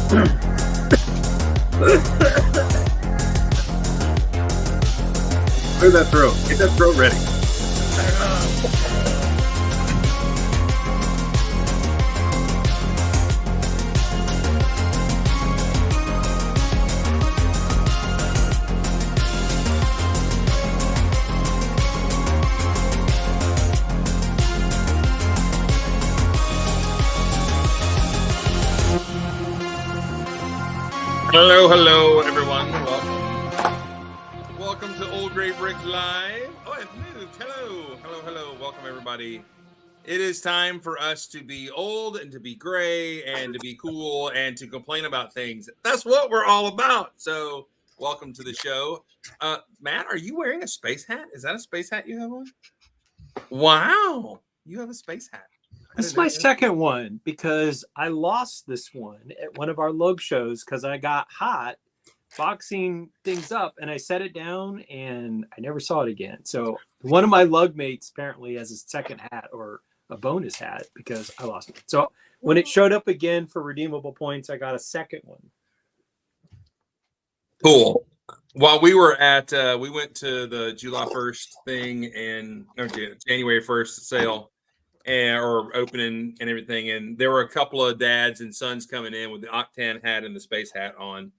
Clear that throat. Get that throat ready. Hello, everyone. Welcome to Old Gray Brick Live. Oh, it's moved. Hello. Welcome, everybody. It is time for us to be old and to be gray and to be cool and to complain about things. That's what we're all about. So, welcome to the show. Matt, are you wearing a space hat? Is that a space hat you have on? Wow, you have a space hat. This is my second one because I lost this one at one of our log shows because I got hot boxing things up and I set it down and I never saw it again. So one of my lug mates apparently has a second hat or a bonus hat because I lost it. So when it showed up again for redeemable points, I got a second one. Cool. While we were at, we went to the July 1st thing and January 1st sale. Or opening and everything, and there were a couple of dads and sons coming in with the Octan hat and the space hat on,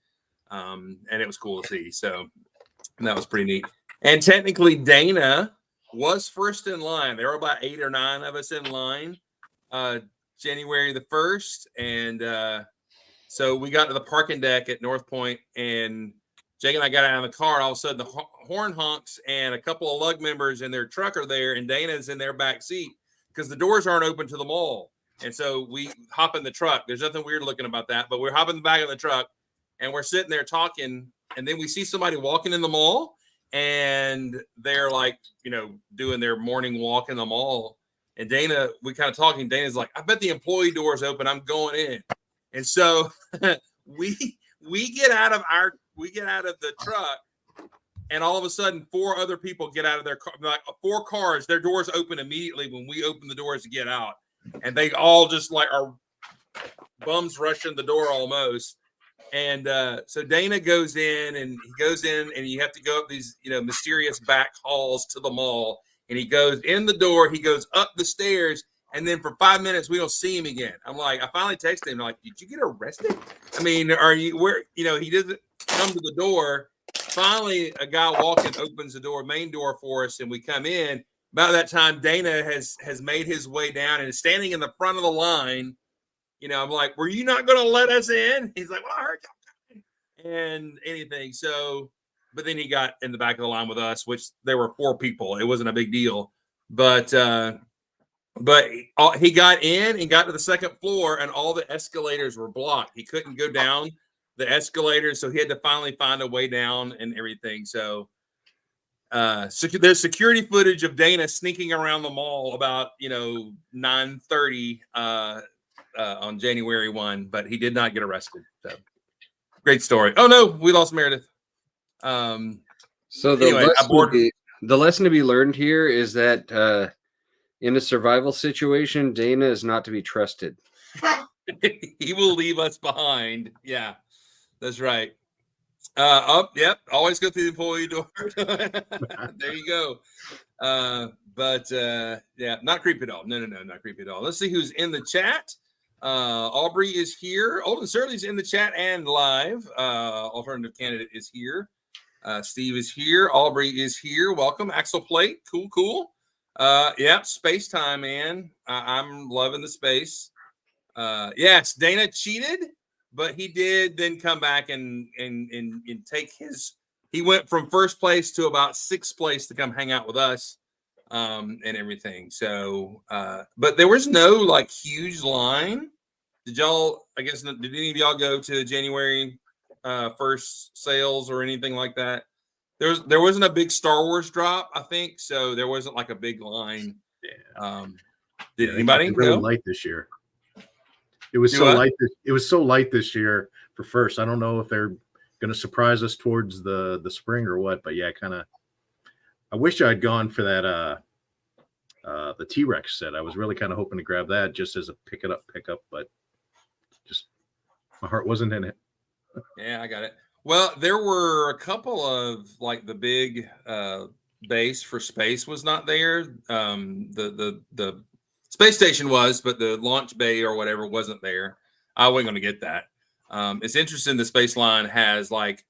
and it was cool to see. So that was pretty neat. And technically, Dana was first in line. There were about 8 or 9 of us in line, January the 1st, and so we got to the parking deck at North Point, and Jake and I got out of the car, and all of a sudden the horn honks, and a couple of lug members in their truck are there, and Dana's in their back seat. Because the doors aren't open to the mall. And so we hop in the truck. There's nothing weird looking about that, but we're hopping in the back of the truck and we're sitting there talking. And then we see somebody walking in the mall and they're like, doing their morning walk in the mall. And Dana, we kind of talking. Dana's like, I bet the employee door is open. I'm going in. And so we get out of the truck. And all of a sudden, 4 other people get out of their car, like 4 cars, their doors open immediately when we open the doors to get out. And they all just like are bums rushing the door almost. And so Dana goes in and you have to go up these, mysterious back halls to the mall. And he goes in the door, he goes up the stairs. And then for 5 minutes, we don't see him again. I'm like, I finally texted him like, did you get arrested? I mean, are you where, he doesn't come to the door. Finally, a guy walking opens the main door for us, and we come in. About that time, Dana has made his way down and is standing in the front of the line. I'm like, were you not going to let us in? He's like, well, I heard you. And anything. So, but then he got in the back of the line with us, which there were 4 people. It wasn't a big deal. But he got in and got to the second floor, and all the escalators were blocked. He couldn't go down the escalator, so he had to finally find a way down and everything. So there's security footage of Dana sneaking around the mall about 9:30 on January 1, but he did not get arrested. So great story. Oh no, we lost Meredith. So the lesson to be learned here is that in a survival situation, Dana is not to be trusted. He will leave us behind. Yeah. That's right. Yep. Always go through the employee door. There you go. Yeah, not creepy at all. No, not creepy at all. Let's see who's in the chat. Aubrey is here. Olden Surly's in the chat and live. Alternative candidate is here. Steve is here. Aubrey is here. Welcome. Axel Plate. Cool. Yeah, space time, man. I'm loving the space. Yes, Dana cheated. But he did then come back and take he went from first place to about 6th place to come hang out with us and everything. So, but there was no like huge line. Did any of y'all go to January 1st sales or anything like that? There wasn't a big Star Wars drop, I think. So there wasn't like a big line. Yeah. Did anybody really light this year? It was so light. It was so light this year for first. I don't know if they're going to surprise us towards the spring or what, but yeah, kind of. I wish I'd gone for that the T-Rex set. I was really kind of hoping to grab that just as a pickup, but just My heart wasn't in it. Yeah, I got it. Well, there were a couple of like the big base for space was not there. The space station was, but the launch bay or whatever wasn't there. I wasn't going to get that. It's interesting. The space line has like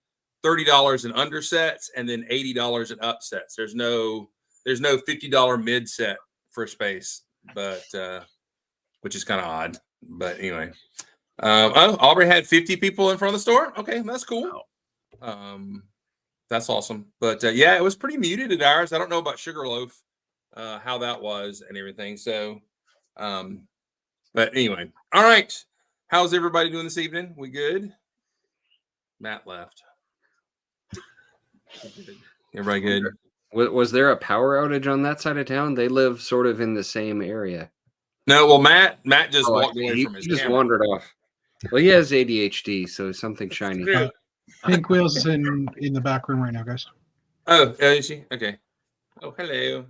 $30 in undersets and then $80 in upsets. There's no $50 mid set for space, but which is kind of odd. But anyway, Aubrey had 50 people in front of the store. Okay, that's cool. That's awesome. But yeah, it was pretty muted at ours. I don't know about Sugarloaf, how that was and everything. So, but anyway, all right. How's everybody doing this evening? We good? Matt left. Everybody good? Was there a power outage on that side of town? They live sort of in the same area. No, well, Matt just walked he away from his just camera. wandered off. Well, he has ADHD, so something shiny. Pink Wheels is in the back room right now, guys. Oh, is she? Okay. Oh, hello.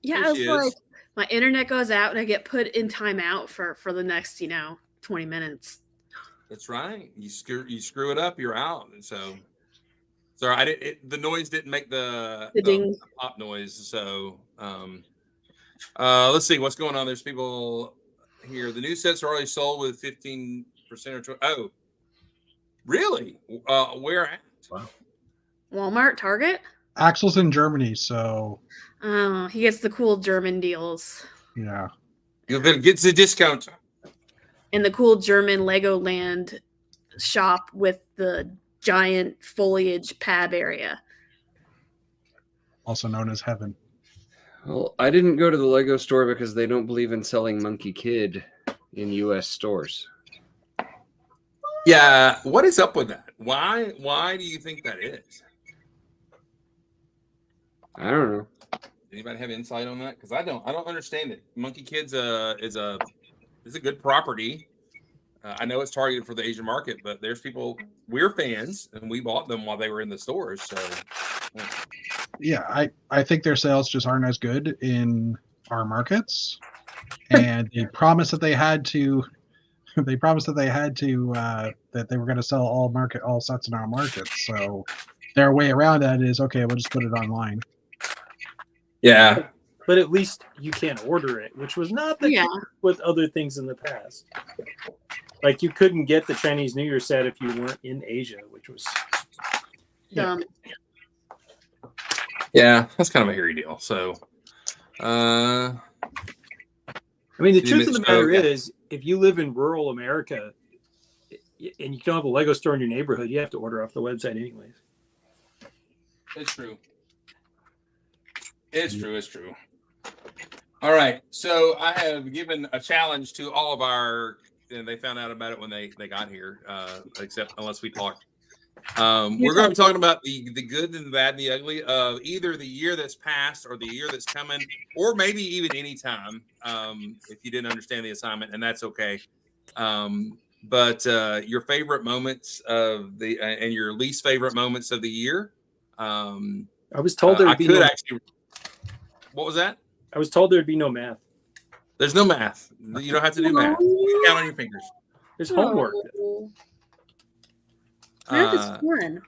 Yeah, There I was she like, is. my internet goes out and I get put in timeout for the next, 20 minutes. That's right. You screw it up, you're out. And so, sorry, the noise didn't make the Ding. pop noise. So, let's see what's going on. There's people here. The new sets are already sold with 15% or 20. Oh, really? Where at? Wow. Walmart, Target. Axel's in Germany, so He gets the cool German deals yeah. Gets a discount. and the cool German Legoland shop with the giant foliage pab area. Also known as Heaven. Well, I didn't go to the Lego store because they don't believe in selling Monkey Kid in U.S. stores. Yeah, what is up with that? Why do you think that is? I don't know. Anybody have insight on that? Because I don't understand it. Monkey Kid's is a good property. I know it's targeted for the Asian market, but there's people, we're fans, and we bought them while they were in the stores. So, Yeah, I think their sales just aren't as good in our markets. And they promised that they had to that they were going to sell all sets in our markets. So their way around that is, okay, we'll just put it online. yeah. But at least you can order it, which was not the Yeah. case with other things in the past. Like you couldn't get the Chinese New Year set if you weren't in Asia, which was Dumb. Yeah, that's kind of a hairy deal. So, I mean, the You truth of the missed- matter yeah. is, if you live in rural America and you don't have a Lego store in your neighborhood, you have to order off the website anyways. it's true. It's true. All right. So I have given a challenge to all of our, and they found out about it when they got here, except unless we talked. We're going to be talking about the good and the bad and the ugly of either the year that's passed or the year that's coming, or maybe even any time, if you didn't understand the assignment, and that's okay. But your favorite moments of the and your least favorite moments of the year. I was told I there'd be could no, actually. What was that? I was told there'd be no math. There's no math. You don't have to do math. You can count on your fingers. There's homework. Oh. Math is fun. Did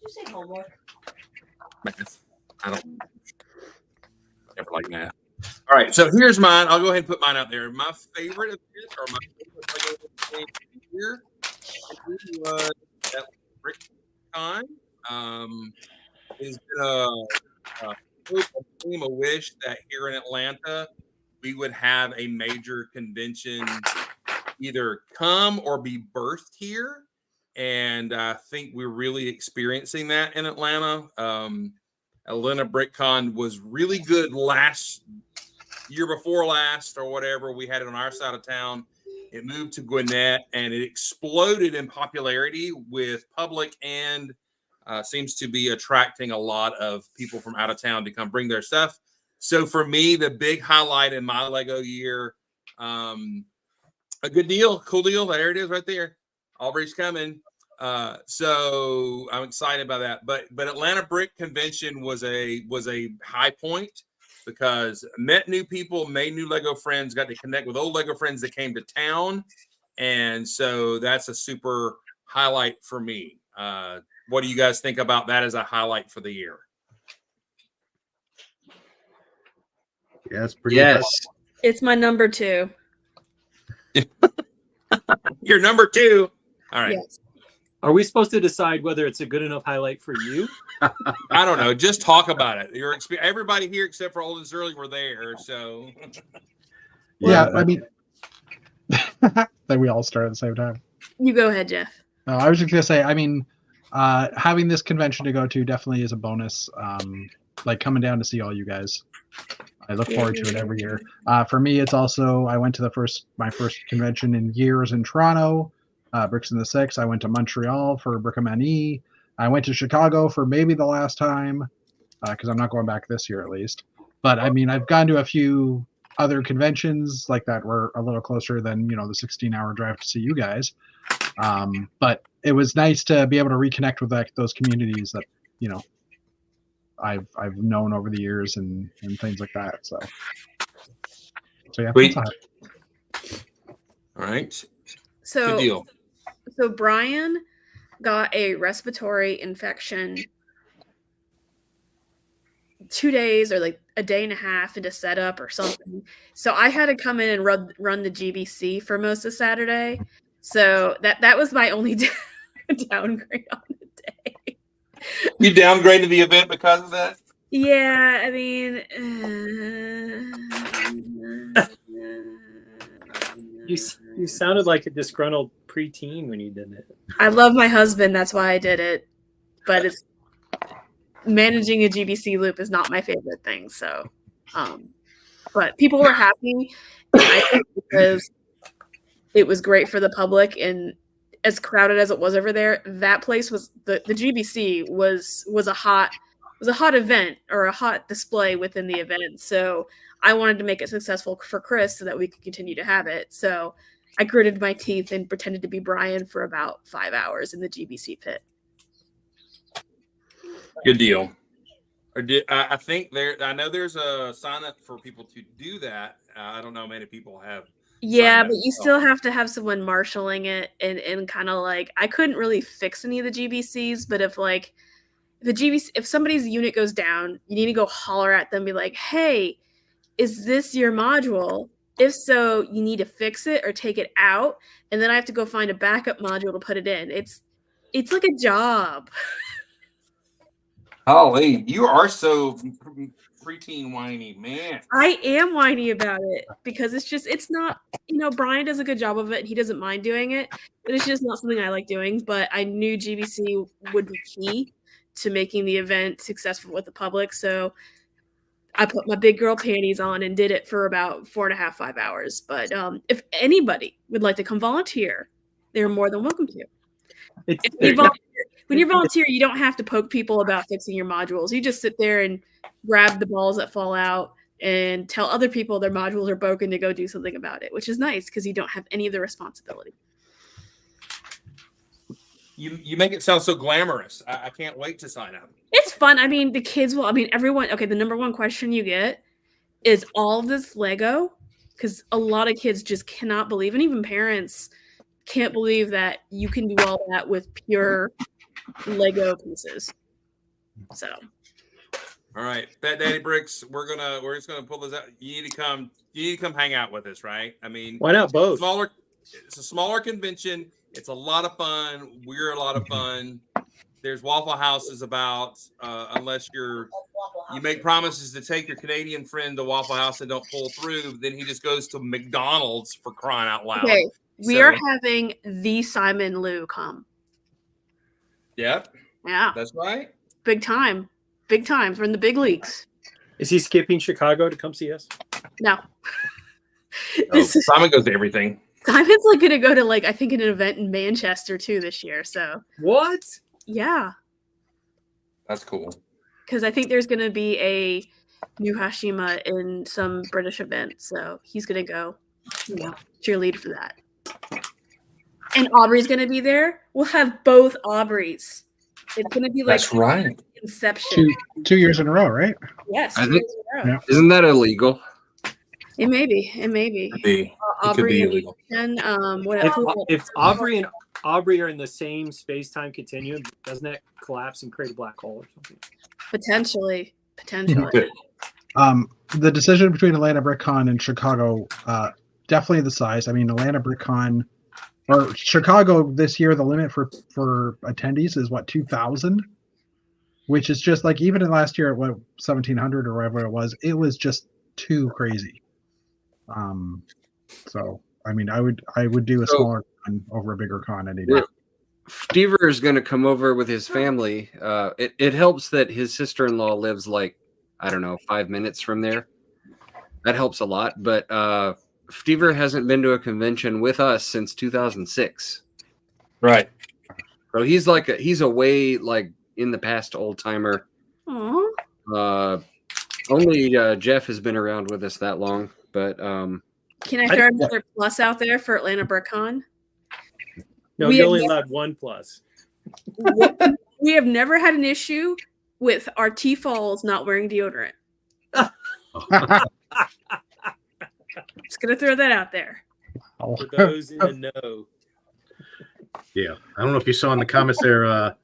you say homework? Math. I don't never like math. All right, so here's mine. I'll go ahead and put mine out there. My favorite of this, or my favorite Lego thing here, was at BrickCon. Is a dream, a wish that here in Atlanta we would have a major convention either come or be birthed here. And I think we're really experiencing that in Atlanta. Atlanta BrickCon was really good last year before last or whatever. We had it on our side of town. It moved to Gwinnett and it exploded in popularity with public and seems to be attracting a lot of people from out of town to come bring their stuff. So for me, the big highlight in my Lego year, a good deal, cool deal. There it is right there. Aubrey's coming. So I'm excited about that. But Atlanta Brick Convention was a high point because met new people, made new Lego friends, got to connect with old Lego friends that came to town. And so that's a super highlight for me. What do you guys think about that as a highlight for the year? Yeah, it's pretty. Yes. It's my number 2. You're number 2. All right. Yes. Are we supposed to decide whether it's a good enough highlight for you? I don't know. Just talk about it. Everybody here except for Olden Sterling were there. So Yeah, I mean, that we all start at the same time. You go ahead, Jeff. No, I was just gonna say, I mean, having this convention to go to definitely is a bonus. Like coming down to see all you guys. I look forward to it every year. For me, it's also I went to my first convention in years in Toronto, Bricks in the Six. I went to Montreal for Brickmanie. I went to Chicago for maybe the last time because I'm not going back this year at least. But I mean, I've gone to a few other conventions like that were a little closer than the 16-hour drive to see you guys. But it was nice to be able to reconnect with those communities that I've known over the years and things like that. So yeah. Sweet. that's all right. Good So deal. So Brian got a respiratory infection 2 days or like a day and a half into setup or something. So I had to come in and run the GBC for most of Saturday. So that was my only downgrade on the day. You downgraded the event because of that? Yeah, I mean, You sounded like a disgruntled preteen when you did it. I love my husband. That's why I did it. But it's managing a GBC loop is not my favorite thing. So, but people were happy. I think because it was great for the public and as crowded as it was over there, that place was the GBC was a hot event or a hot display within the event. So I wanted to make it successful for Chris so that we could continue to have it. So I gritted my teeth and pretended to be Brian for about 5 hours in the GBC pit. Good deal. I think I know there's a sign up for people to do that. I don't know how many people have. Yeah, signed but up. you still have to have someone marshaling it and kind of like I couldn't really fix any of the GBCs, but if somebody's unit goes down, you need to go holler at them, be like, "Hey, is this your module? If so, you need to fix it or take it out, and then I have to go find a backup module to put it in." It's like a job. Holly, you are so preteen whiny, man. I am whiny about it because it's not, Brian does a good job of it and he doesn't mind doing it, but it's just not something I like doing. But I knew GBC would be key to making the event successful with the public. So I put my big girl panties on and did it for about 4.5, 5 hours. But if anybody would like to come volunteer, they're more than welcome to. When you volunteer, you don't have to poke people about fixing your modules. You just sit there and grab the balls that fall out and tell other people their modules are broken to go do something about it, which is nice because you don't have any of the responsibility. You make it sound so glamorous. I can't wait to sign up. It's fun. I mean, the kids will. I mean, everyone. Okay, the number one question you get is all of this Lego because a lot of kids just cannot believe, and even parents can't believe that you can do all that with pure Lego pieces. So, all right, Fat Daddy Bricks, we're just gonna pull this out. You need to come hang out with us, right? I mean, why not both? It's a smaller convention. It's a lot of fun. We're a lot of fun. There's Waffle Houses about unless you make promises to take your Canadian friend to Waffle House and don't pull through, then he just goes to McDonald's for crying out loud. Okay, we are having the Simon Liu come. Yep. Yeah. That's right. Big time. Big time. We're in the big leagues. Is he skipping Chicago to come see us? No. Simon goes to everything. Simon's like going to go to I think an event in Manchester too this year. So what? Yeah. That's cool. Because I think there's going to be a new Hashima in some British event. So he's going to go, cheerlead for that. And Aubrey's going to be there. We'll have both Aubreys. It's going to be like that's right. Inception. 2 years in a row, right? Yes. I think, isn't that illegal? It may be. It may be. Could be. It could Aubrey be and illegal. what If Aubrey and Aubrey are in the same space-time continuum, doesn't that collapse and create a black hole or something? potentially. The decision between Atlanta BrickCon and Chicago, definitely the size. I mean, Atlanta BrickCon or Chicago this year, the limit for attendees is what, 2,000, which is just like, even in last year at what, 1,700 or whatever it was just too crazy. So I mean, I would do a smaller con over a bigger con any day. Stever is going to come over with his family. It helps that his sister-in-law lives like, I don't know, 5 minutes from there. That helps a lot. But Stever hasn't been to a convention with us since 2006. Right. So he's a way like in the past old timer. Aw. Only Jeff has been around with us that long. But Can I throw another plus out there for Atlanta BrickCon? No, We you have only never- allowed one plus. We have never had an issue with our T-Falls not wearing deodorant. Just gonna throw that out there. For those in the know. Yeah, I don't know if you saw in the comments there.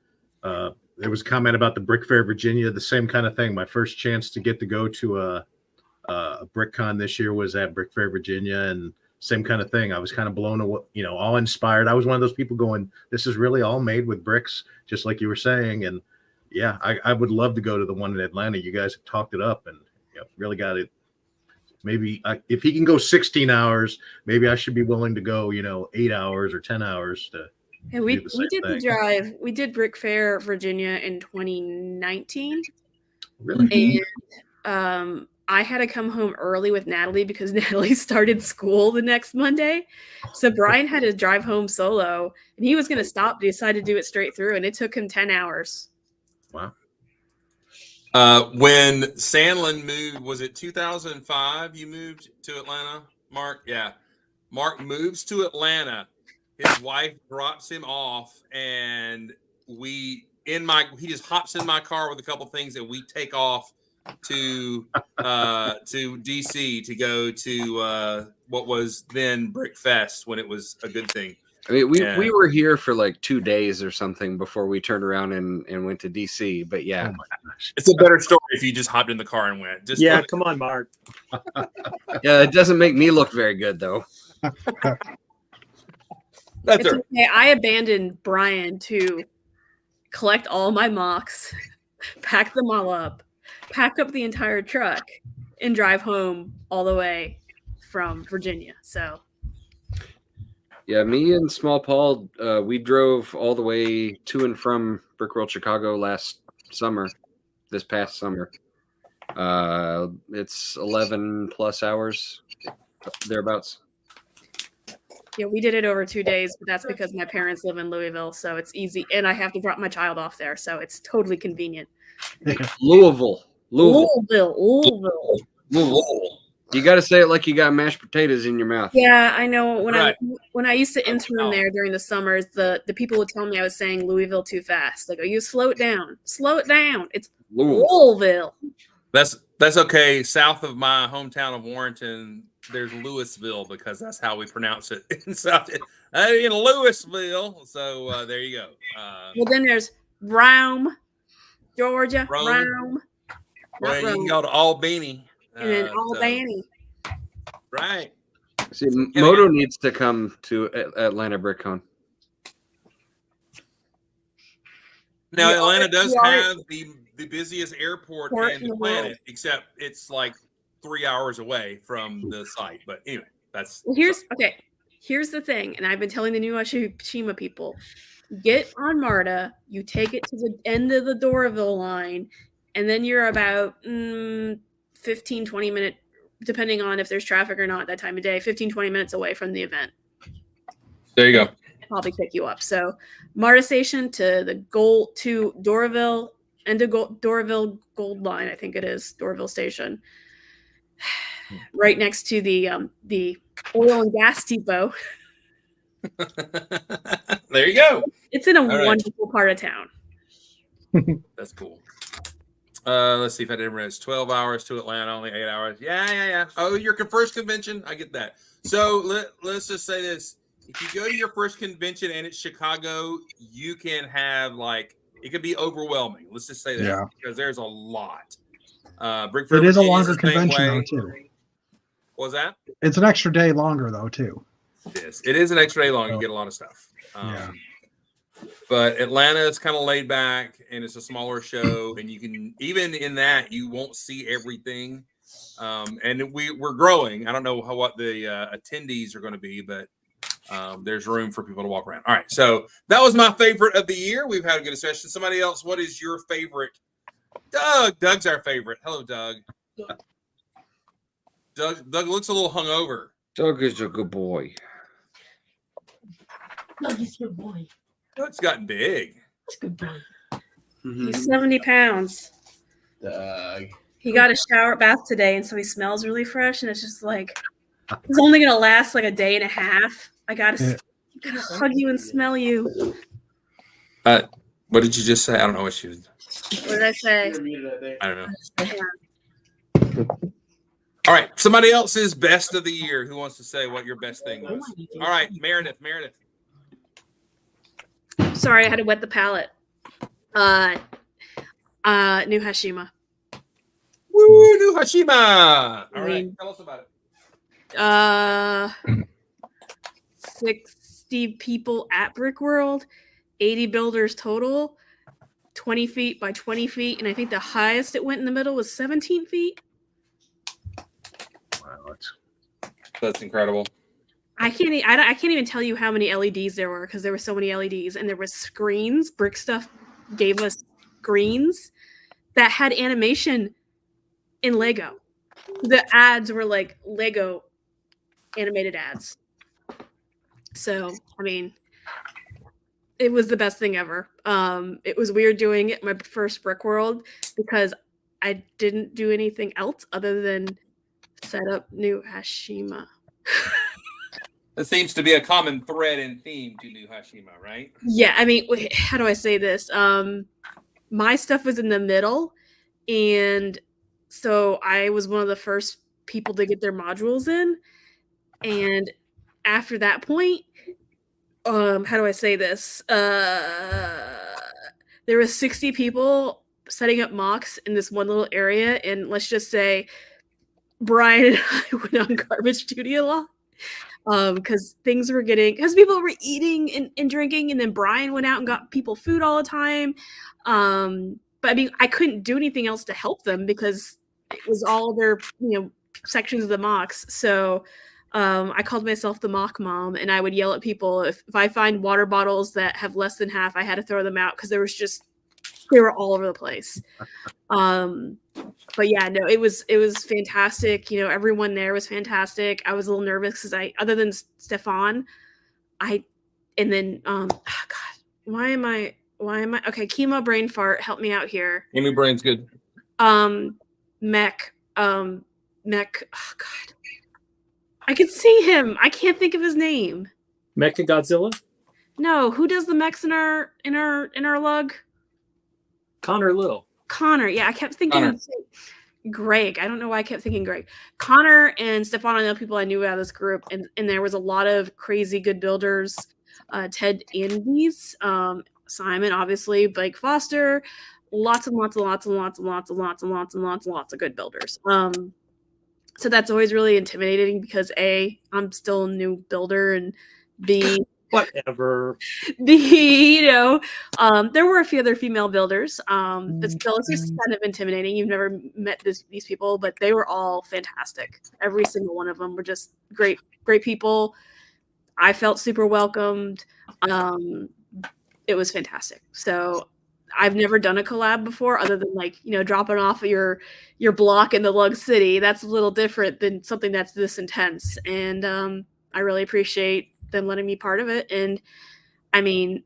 There was a comment about the Brick Fair Virginia. The same kind of thing. My first chance to get to go to a BrickCon this year was at Brick Fair Virginia, and same kind of thing. I was kind of blown away, all inspired. I was one of those people going, "This is really all made with bricks," just like you were saying. And yeah, I would love to go to the one in Atlanta. You guys have talked it up and really got it. Maybe if he can go 16 hours, maybe I should be willing to go, 8 hours or 10 hours to. And we do the same did the thing. drive. We did Brick Fair Virginia in 2019, Really? and I had to come home early with Natalie because Natalie started school the next Monday. So Brian had to drive home solo, and he was going to stop, but he decided to do it straight through, and it took him 10 hours. Wow. When Sandlin moved, was it 2005 you moved to Atlanta, Mark? Yeah. Mark moves to Atlanta. His wife drops him off, and he just hops in my car with a couple things, and we take off to DC to go to what was then Brick Fest when it was a good thing. I mean, we were here for like 2 days or something before we turned around and went to DC. But yeah, Oh my gosh. It's a better story if you just hopped in the car and went. Just Yeah, come on, Mark. yeah, it doesn't make me look very good though. That's It's her. okay. I abandoned Brian to collect all my mocks, pack them all up, pack up the entire truck, and drive home all the way from Virginia. So Yeah, me and Small Paul, we drove all the way to and from Brickworld Chicago this past summer. It's 11 plus hours, thereabouts. yeah, we did it over 2 days, but that's because my parents live in Louisville, so it's easy, and I have to drop my child off there, so it's totally convenient. Louisville. Louisville. You got to say it like you got mashed potatoes in your mouth. Yeah, I know. Right. When I used to intern there during the summers, the people would tell me I was saying Louisville too fast. Like, oh, you slow it down. Slow it down. It's Louisville. Louisville. That's okay. South of my hometown of Warrenton, there's Louisville because that's how we pronounce it in Louisville. So there you go. Well, then there's Rome, Georgia. Rome. Rome. Well, Not you can Rome. go to Albany. And then so- Albany. right. See, Moto needs to come to Atlanta BrickCon. Now, We Atlanta are- does we are- have the busiest airport Port in in the the world. planet, except it's like 3 hours away from the site. But anyway, that's Well, here's the thing, and I've been telling the new Ashima people: get on MARTA, you take it to the end of the Doraville line, and then you're about 15, 20 minutes, depending on if there's traffic or not that time of day, 15, 20 minutes away from the event. there you go. Probably pick you up. So MARTA station to Doraville, end of Doraville Gold Line, I think it is, Doraville Station. Right next to the oil and gas depot. There you go. It's in a right. wonderful part of town. That's cool. Let's see if I didn't remember. It's 12 hours to Atlanta, only 8 hours. Yeah. Oh, your first convention? I get that. So let's just say this. If you go to your first convention and it's Chicago, you can have it could be overwhelming. Let's just say that Yeah. because there's a lot. Brick It is a Virginia's longer the same convention way. though too. What was that? It's an extra day longer though too. It is an extra day long. You get a lot of stuff. Yeah. But Atlanta is kind of laid back and it's a smaller show, and you can even in that you won't see everything. And we're growing. I don't know what the attendees are going to be, but there's room for people to walk around. All right, so that was my favorite of the year. We've had a good session. Somebody else, what is your favorite? Doug's our favorite. Hello, Doug. Doug looks a little hungover. Doug is a good boy. No, he's a good boy. Doug's gotten big. He's a good boy. He's 70 pounds. Doug. He got a shower bath today, and so he smells really fresh. And it's just like it's only gonna last like a day and a half. I gotta hug you and smell you. What did you just say? I don't know what she was. What did I say? I don't know. All right, somebody else's best of the year. Who wants to say what your best thing was? All right, Meredith. Sorry, I had to wet the palate. New Hashima. Woo, New Hashima. All right, mean- tell us about it. 60 people at Brick World, 80 builders total, 20 feet by 20 feet, and I think the highest it went in the middle was 17 feet. Wow, That's incredible. I can't even tell you how many LEDs there were because there were so many LEDs, and there was screens. Brick Stuff gave us screens that had animation in Lego. The ads were like Lego animated ads. So, I mean, it was the best thing ever. It was weird doing it my first Brick World because I didn't do anything else other than set up New Hashima. That seems to be a common thread and theme to New Hashima, right? Yeah, I mean, how do I say this? My stuff was in the middle, and so I was one of the first people to get their modules in. And after that point, how do I say this? There were 60 people setting up mocks in this one little area, and let's just say Brian and I went on garbage duty a lot. Because people were eating and drinking, and then Brian went out and got people food all the time. But I mean, I couldn't do anything else to help them because it was all their, sections of the mocks. So I called myself the mock mom, and I would yell at people if I find water bottles that have less than half, I had to throw them out because they were all over the place. But yeah, no, it was fantastic. Everyone there was fantastic. I was a little nervous because other than Stefan, God, why am I okay? Chemo brain fart, help me out here. Amy Brain's good. Mech, oh God, I could see him. I can't think of his name. Mecha Godzilla? No, who does the mechs in our lug? Connor Little. Connor, yeah, I kept thinking Greg. I don't know why I kept thinking Greg. Connor and Stefan are the people I knew out of this group, and there was a lot of crazy good builders. Ted Andes, Simon, obviously, Blake Foster, lots and lots of good builders. So that's always really intimidating because A, I'm still a new builder, and B, Whatever. there were a few other female builders, but still, it's just kind of intimidating. You've never met these people, but they were all fantastic. Every single one of them were just great people. I felt super welcomed. It was fantastic. So I've never done a collab before, other than dropping off your block in the Lug City. That's a little different than something that's this intense, and I really appreciate them letting me part of it. And I mean,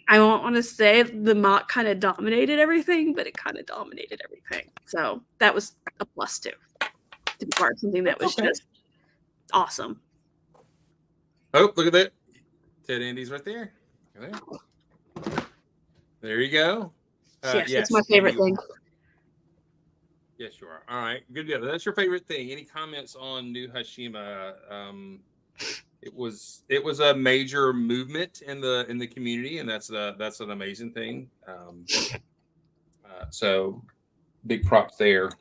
I don't want to say the mock kind of dominated everything, but it kind of dominated everything. So that was a plus too, to be part of something that was just awesome. Oh, look at that. Ted Andes right there. There you go. Yes, that's my favorite thing. Yes, you are. All right, good deal. That's your favorite thing. Any comments on New Hashima? It was a major movement in the community, and that's an amazing thing. So big props there.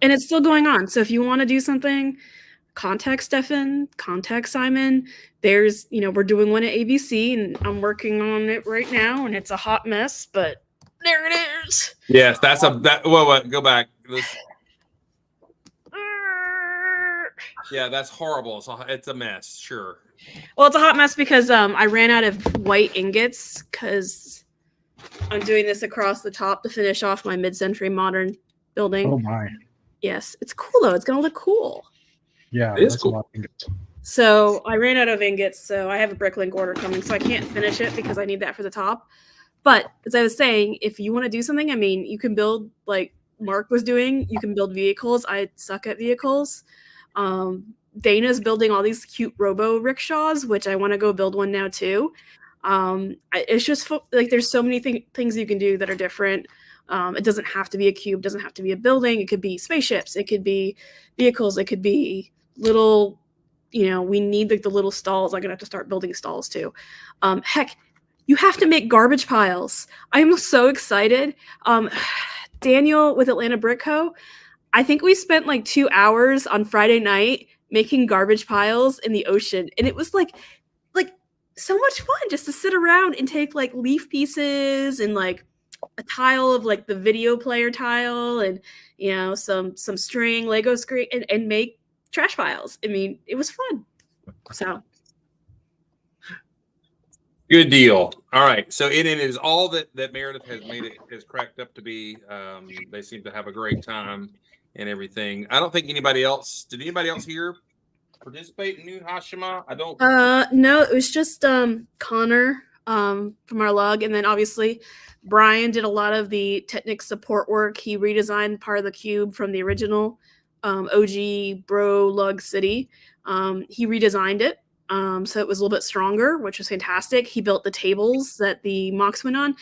And it's still going on. So if you want to do something, contact Stefan, contact Simon. There's, we're doing one at ABC, and I'm working on it right now, and it's a hot mess, but there it is. Yes, well, go back. Yeah, that's horrible. So it's a mess. Sure. Well, it's a hot mess because I ran out of white ingots because I'm doing this across the top to finish off my mid-century modern building. Oh my. Yes, it's cool though. It's gonna look cool. Yeah, It is that's cool. a lot of ingots. So I ran out of ingots, so I have a Bricklink order coming, so I can't finish it because I need that for the top. But as I was saying, if you want to do something, I mean, you can build like Mark was doing. You can build vehicles. I suck at vehicles. Dana's building all these cute robo rickshaws, which I want to go build one now too. It's just like there's so many things you can do that are different. It doesn't have to be a cube, doesn't have to be a building. It could be spaceships, it could be vehicles, it could be little, we need like the little stalls. I'm gonna have to start building stalls too. Heck, you have to make garbage piles. I am so excited. Daniel with Atlanta Brick Co., I think we spent like 2 hours on Friday night making garbage piles in the ocean, and it was like so much fun just to sit around and take like leaf pieces and like a tile of like the video player tile and some string, Lego screen, and make trash piles. I mean, it was fun. So Good deal. All right. So it is all that Meredith has cracked up to be. They seem to have a great time and everything. I don't think anybody else. Did anybody else here participate in New Hashima? I don't. No, it was just Connor from our lug, and then obviously Brian did a lot of the Technic support work. He redesigned part of the cube from the original OG Bro Lug City. He redesigned it. So it was a little bit stronger, which was fantastic. He built the tables that the mocks went on,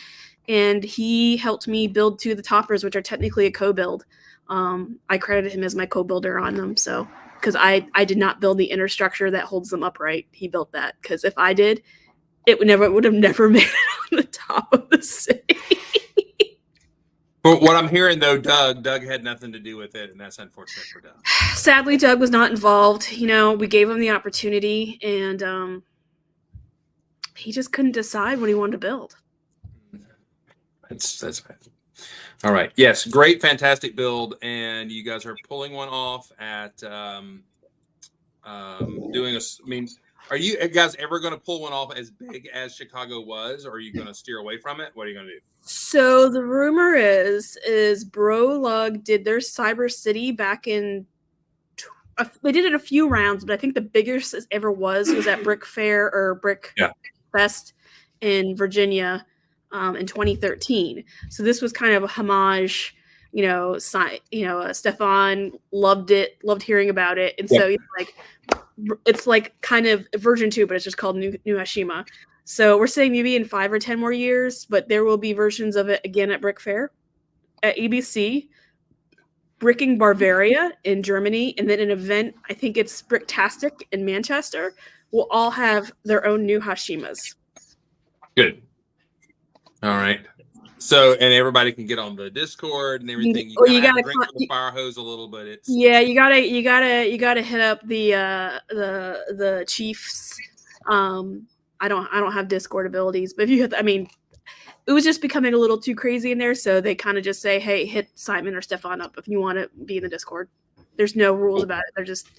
and he helped me build 2 of the toppers, which are technically a co-build. I credited him as my co-builder on them. So, because I did not build the inner structure that holds them upright. He built that, because if I did, it would have never made it on the top of the city. But what I'm hearing though, Doug had nothing to do with it, and that's unfortunate for Doug. Sadly, Doug was not involved. We gave him the opportunity, and he just couldn't decide what he wanted to build. That's fine. All right. Yes, great, fantastic build, and you guys are pulling one off at doing a. I mean, are you guys ever going to pull one off as big as Chicago was, or are you going to steer away from it? What are you going to do? So the rumor is Bro Lug did their Cyber City back in. They did it a few rounds, but I think the biggest it ever was at Brick Fair or Brick Fest in Virginia in 2013. So this was kind of a homage. Stefan loved hearing about it, and so it's like kind of version 2, but it's just called New Hashima. So we're saying maybe in 5 or 10 more years, but there will be versions of it again at Brick Fair, at ABC, Bricking Bavaria in Germany, and then an event, I think it's Bricktastic in Manchester, will all have their own New Hashimas. Good. All right. So, and everybody can get on the Discord and everything. You gotta drink from the fire hose a little bit. You gotta hit up the Chiefs. I don't have Discord abilities, but if you it was just becoming a little too crazy in there, so they kind of just say, hey, hit Simon or Stefan up if you want to be in the Discord. There's no rules about it. They're just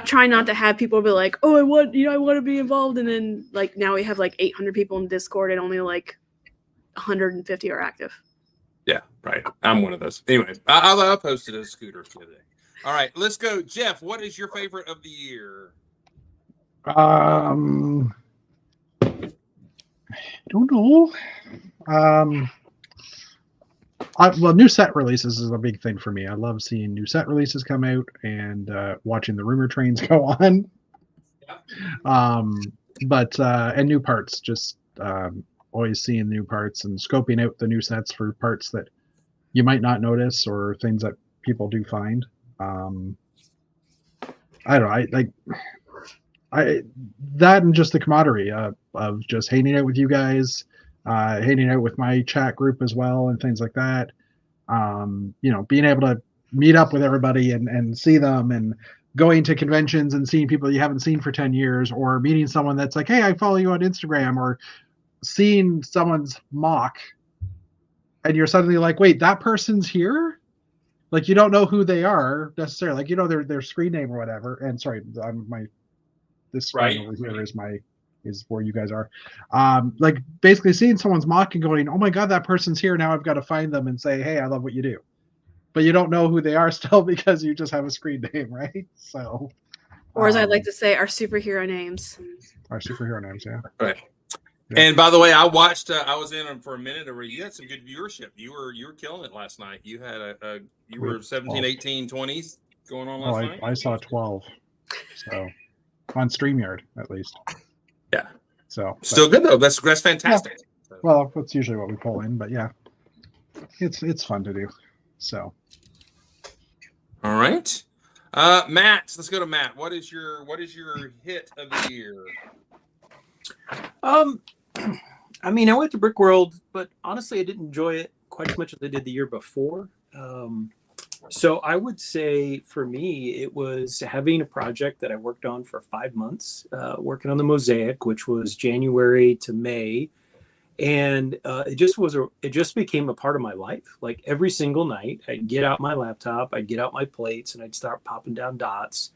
trying not to have people be like, oh, I want to be involved, and then like now we have like 800 people in Discord and only like 150 are active. Yeah, right. I'm one of those. Anyway, I posted a scooter the other day. All right, let's go. Jeff, what is your favorite of the year? I don't know. New set releases is a big thing for me. I love seeing new set releases come out and watching the rumor trains go on. And new parts, just always seeing new parts and scoping out the new sets for parts that you might not notice, or things that people do find. I don't know. I that and just the camaraderie of just hanging out with you guys, hanging out with my chat group as well, and things like that. Being able to meet up with everybody and see them, and going to conventions and seeing people you haven't seen for 10 years, or meeting someone that's like, hey, I follow you on Instagram, or seeing someone's mock and you're suddenly like, wait, that person's here? Like, you don't know who they are necessarily. Like, you know their screen name or whatever. And sorry, this screen over here is where you guys are. Like, basically seeing someone's mock and going, oh my god, that person's here. Now I've got to find them and say, hey, I love what you do. But you don't know who they are still because you just have a screen name, right? So, Or as I'd like to say, our superhero names. Our superhero names, yeah. Right. Yeah. And by the way, I watched. I was in for a minute. Where you had some good viewership. You were killing it last night. You had you were 17, 18, 20s going on last night. I saw 12. So on StreamYard at least. Yeah. So Still good though. That's fantastic. Yeah. Well, that's usually what we pull in, but yeah, it's fun to do. So. All right, Matt. Let's go to Matt. What is your hit of the year? I mean, I went to Brick World, but honestly, I didn't enjoy it quite as much as I did the year before. So I would say for me, it was having a project that I worked on for 5 months, working on the Mosaic, which was January to May. And it just became a part of my life. Like every single night, I'd get out my laptop, I'd get out my plates, and I'd start popping down dots.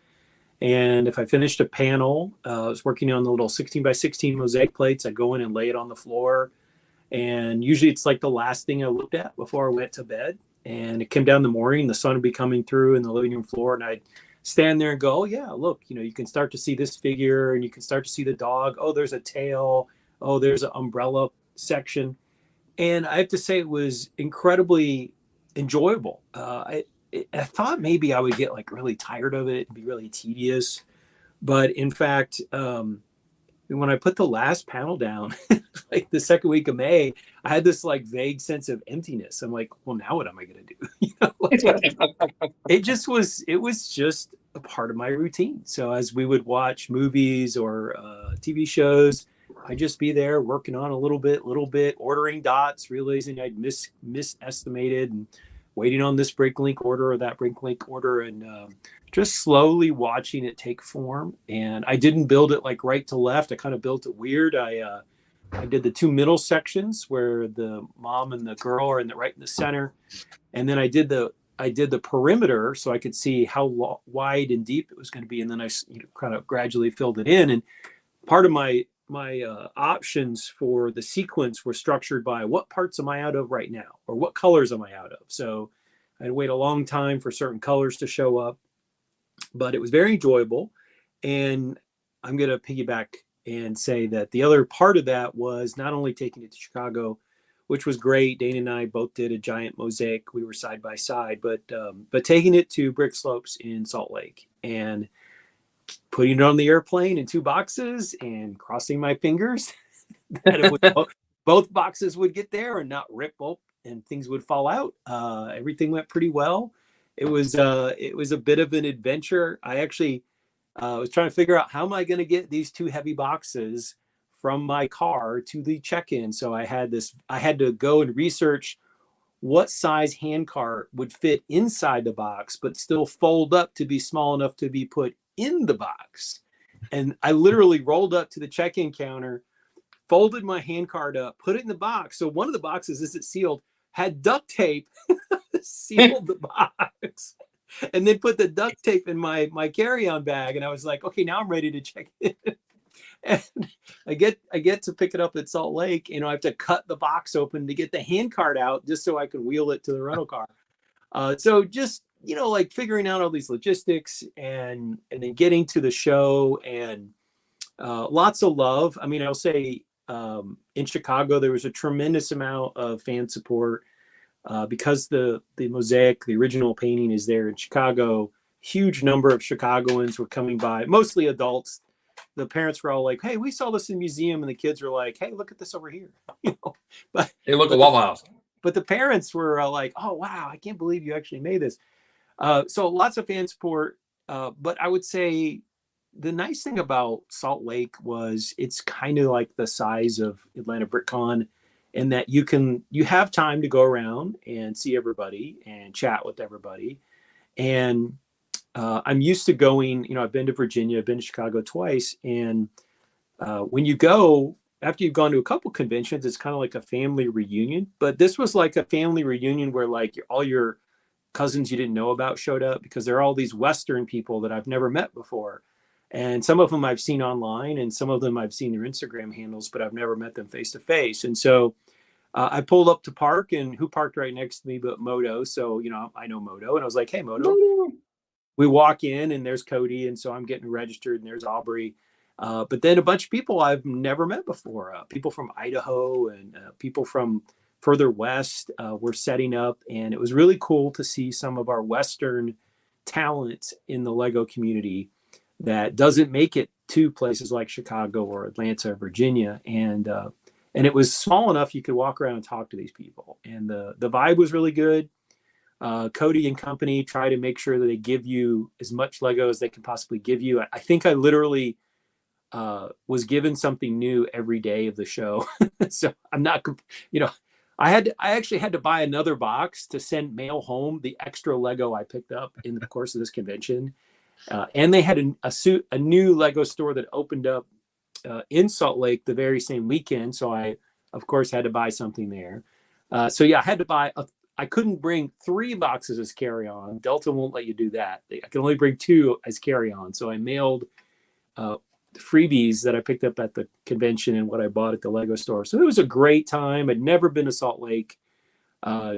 And if I finished a panel, I was working on the little 16 by 16 mosaic plates. I'd go in and lay it on the floor. And usually it's like the last thing I looked at before I went to bed. And it came down in the morning, the sun would be coming through in the living room floor. And I'd stand there and go, oh, yeah, look, you can start to see this figure and you can start to see the dog. Oh, there's a tail. Oh, there's an umbrella section. And I have to say it was incredibly enjoyable. I thought maybe I would get like really tired of it and be really tedious. But in fact, when I put the last panel down, like the second week of May, I had this like vague sense of emptiness. I'm like, well, now what am I going to do? It was just a part of my routine. So as we would watch movies or TV shows, I'd just be there working on a little bit, ordering dots, realizing I'd misestimated and waiting on this BrickLink order or that BrickLink order, and just slowly watching it take form. And I didn't build it like right to left. I kind of built it weird. I did the two middle sections where the mom and the girl are right in the center. And then I did the perimeter so I could see how wide and deep it was going to be. And then I kind of gradually filled it in. And part of my options for the sequence were structured by what parts am I out of right now, or what colors am I out of. So I'd wait a long time for certain colors to show up, but it was very enjoyable. And I'm going to piggyback and say that the other part of that was not only taking it to Chicago, which was great. Dana and I both did a giant mosaic. We were side by side, but taking it to Brick Slopes in Salt Lake and putting it on the airplane in 2 boxes and crossing my fingers that it would, both boxes would get there and not rip up and things would fall out. Everything went pretty well. It was a bit of an adventure. I actually was trying to figure out how am I going to get these 2 heavy boxes from my car to the check-in. So I had to go and research what size handcart would fit inside the box, but still fold up to be small enough to be put in the box. And I literally rolled up to the check-in counter, folded my handcart up, put it in the box. So one of the boxes, as it sealed, had duct tape sealed the box, and then put the duct tape in my carry-on bag. And I was like, okay, now I'm ready to check in. And I get to pick it up at Salt Lake. I have to cut the box open to get the handcart out just so I can wheel it to the rental car. So just, like figuring out all these logistics and then getting to the show, and lots of love. I mean, I'll say in Chicago, there was a tremendous amount of fan support because the mosaic, the original painting, is there in Chicago. Huge number of Chicagoans were coming by, mostly adults. The parents were all like, hey, we saw this in the museum. And the kids were like, hey, look at this over here. But hey, look at Waffle House. but the parents were like, "Oh wow, I can't believe you actually made this." So lots of fan support. But I would say the nice thing about Salt Lake was it's kind of like the size of Atlanta BrickCon, in that you have time to go around and see everybody and chat with everybody. And I'm used to going. I've been to Virginia, I've been to Chicago twice, and when you go after you've gone to a couple conventions, it's kind of like a family reunion. But this was like a family reunion where like all your cousins you didn't know about showed up, because there are all these Western people that I've never met before. And some of them I've seen online, and some of them I've seen their Instagram handles, but I've never met them face to face. And so I pulled up to park, and who parked right next to me but Moto. So, I know Moto, and I was like, "Hey, Moto." We walk in, and there's Cody. And so I'm getting registered, and there's Aubrey. But then a bunch of people I've never met before, people from Idaho and people from further west were setting up. And it was really cool to see some of our Western talent in the Lego community that doesn't make it to places like Chicago or Atlanta or Virginia. And it was small enough you could walk around and talk to these people. And the vibe was really good. Cody and company try to make sure that they give you as much Lego as they can possibly give you. I think I literally was given something new every day of the show. So I'm not, I actually had to buy another box to mail home the extra Lego I picked up in the course of this convention. And they had a new Lego store that opened up in Salt Lake the very same weekend. So I, of course, had to buy something there. So yeah, I had to buy I couldn't bring 3 boxes as carry-on. Delta won't let you do that. I can only bring 2 as carry-on. So I mailed freebies that I picked up at the convention and what I bought at the Lego store. So it was a great time. I'd never been to Salt Lake.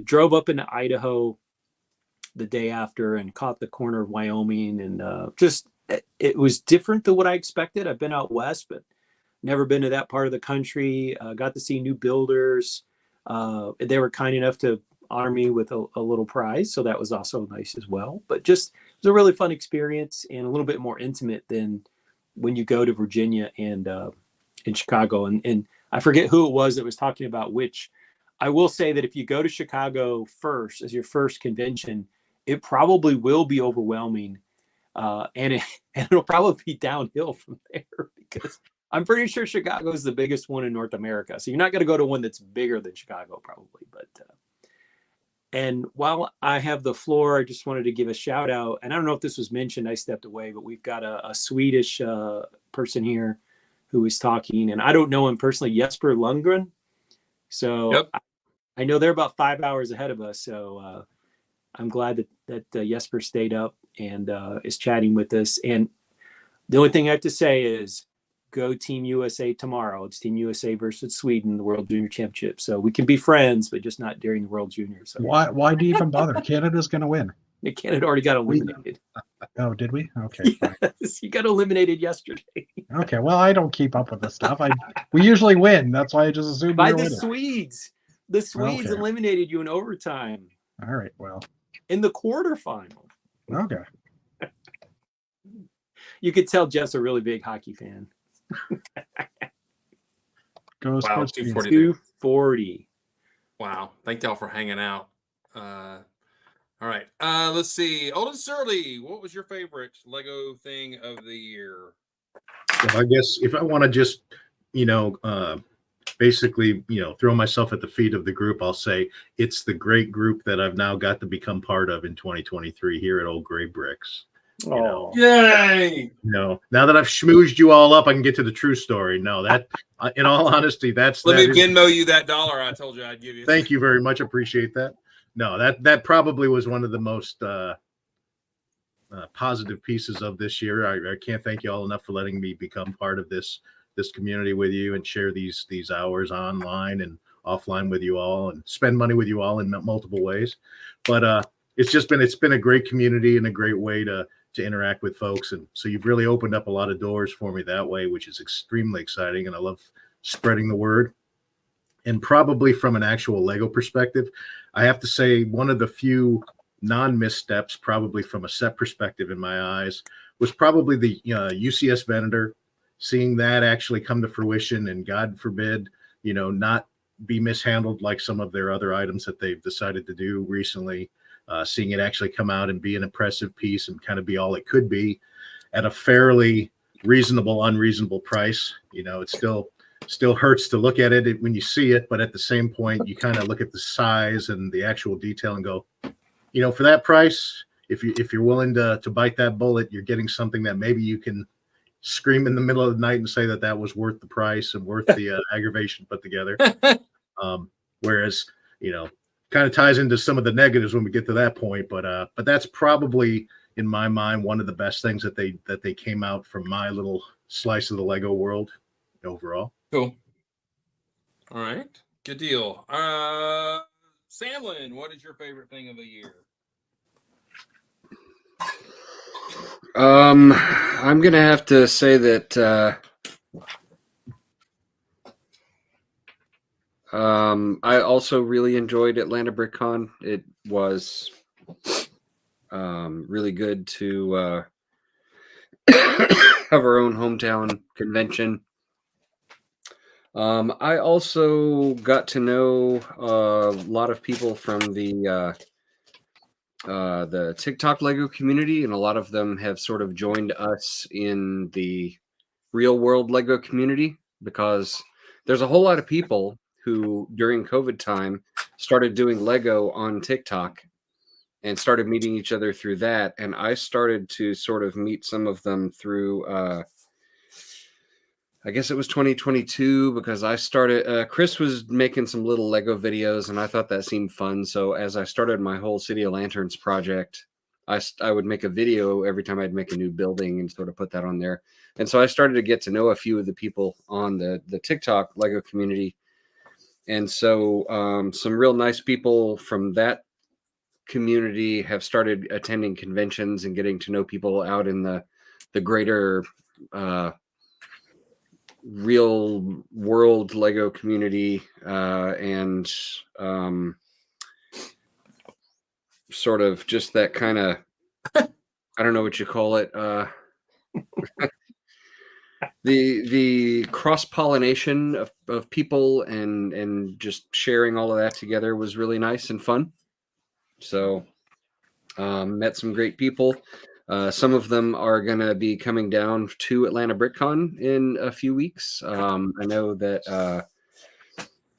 Drove up into Idaho the day after and caught the corner of Wyoming. And it was different than what I expected. I've been out west, but never been to that part of the country. Got to see new builders. They were kind enough to honor me with a little prize. So that was also nice as well. But just, it was a really fun experience and a little bit more intimate than when you go to Virginia and in Chicago. And I forget who it was that was talking about which. I will say that if you go to Chicago first as your first convention, it probably will be overwhelming. And it'll probably be downhill from there, because I'm pretty sure Chicago is the biggest one in North America. So you're not going to go to one that's bigger than Chicago probably. But and while I have the floor, I just wanted to give a shout out. And I don't know if this was mentioned, I stepped away, but we've got a Swedish person here who is talking. And I don't know him personally, Jesper Lundgren. So yep. I know they're about 5 hours ahead of us. So I'm glad that Jesper stayed up and is chatting with us. And the only thing I have to say is go Team USA tomorrow. It's Team USA versus Sweden, the World Junior Championship. So we can be friends, but just not during the World Junior. So why do you even bother? Canada's going to win. Yeah, Canada already got eliminated. Oh, did we? Okay. Yes, you got eliminated yesterday. Okay, well, I don't keep up with this stuff. We usually win. That's why I just assumed by the Swedes. The Swedes Okay. eliminated you in overtime. All right, well. In the quarterfinal. Okay. You could tell Jeff's a really big hockey fan. Go Wow, Sports 240. 240. Wow. Thank y'all for hanging out. All right. Let's see. Olden Surly, what was your favorite Lego thing of the year? Well, I guess if I want to just, basically, throw myself at the feet of the group, I'll say it's the great group that I've now got to become part of in 2023 here at Old Gray Bricks. Oh, Yay! Now that I've schmoozed you all up, I can get to the true story. No, that, in all honesty, Let me Venmo you that $1 I told you I'd give you. Thank you very much. Appreciate that. No, that probably was one of the most positive pieces of this year. I can't thank you all enough for letting me become part of this community with you and share these hours online and offline with you all and spend money with you all in multiple ways. But it's been a great community and a great way to interact with folks. And so you've really opened up a lot of doors for me that way, which is extremely exciting. And I love spreading the word. And probably from an actual Lego perspective, I have to say one of the few non-missteps, probably from a set perspective in my eyes, was probably the UCS Venator, seeing that actually come to fruition, and God forbid, not be mishandled like some of their other items that they've decided to do recently. Seeing it actually come out and be an impressive piece and kind of be all it could be at a fairly unreasonable price. You know, it still hurts to look at it when you see it, but at the same point, you kind of look at the size and the actual detail and go, you know, for that price, if you're willing to bite that bullet, you're getting something that maybe you can scream in the middle of the night and say that was worth the price and worth the aggravation put together. Whereas, you know, kind of ties into some of the negatives when we get to that point, but that's probably in my mind one of the best things that they came out from my little slice of the Lego world overall. Cool. All right. Good deal. Samlin, what is your favorite thing of the year? I'm gonna have to say that I also really enjoyed Atlanta BrickCon. It was really good to have our own hometown convention. I also got to know a lot of people from the TikTok Lego community, and a lot of them have sort of joined us in the real world Lego community, because there's a whole lot of people who during COVID time started doing Lego on TikTok and started meeting each other through that. And I started to sort of meet some of them through, I guess it was 2022, because I started, Chris was making some little Lego videos and I thought that seemed fun. So as I started my whole City of Lanterns project, I would make a video every time I'd make a new building and sort of put that on there. And so I started to get to know a few of the people on the TikTok Lego community. And so some real nice people from that community have started attending conventions and getting to know people out in the greater real world Lego community, and sort of just that kind of, I don't know what you call it, the cross-pollination of people and just sharing all of that together was really nice and fun. So met some great people. Some of them are going to be coming down to Atlanta BrickCon in a few weeks. I know that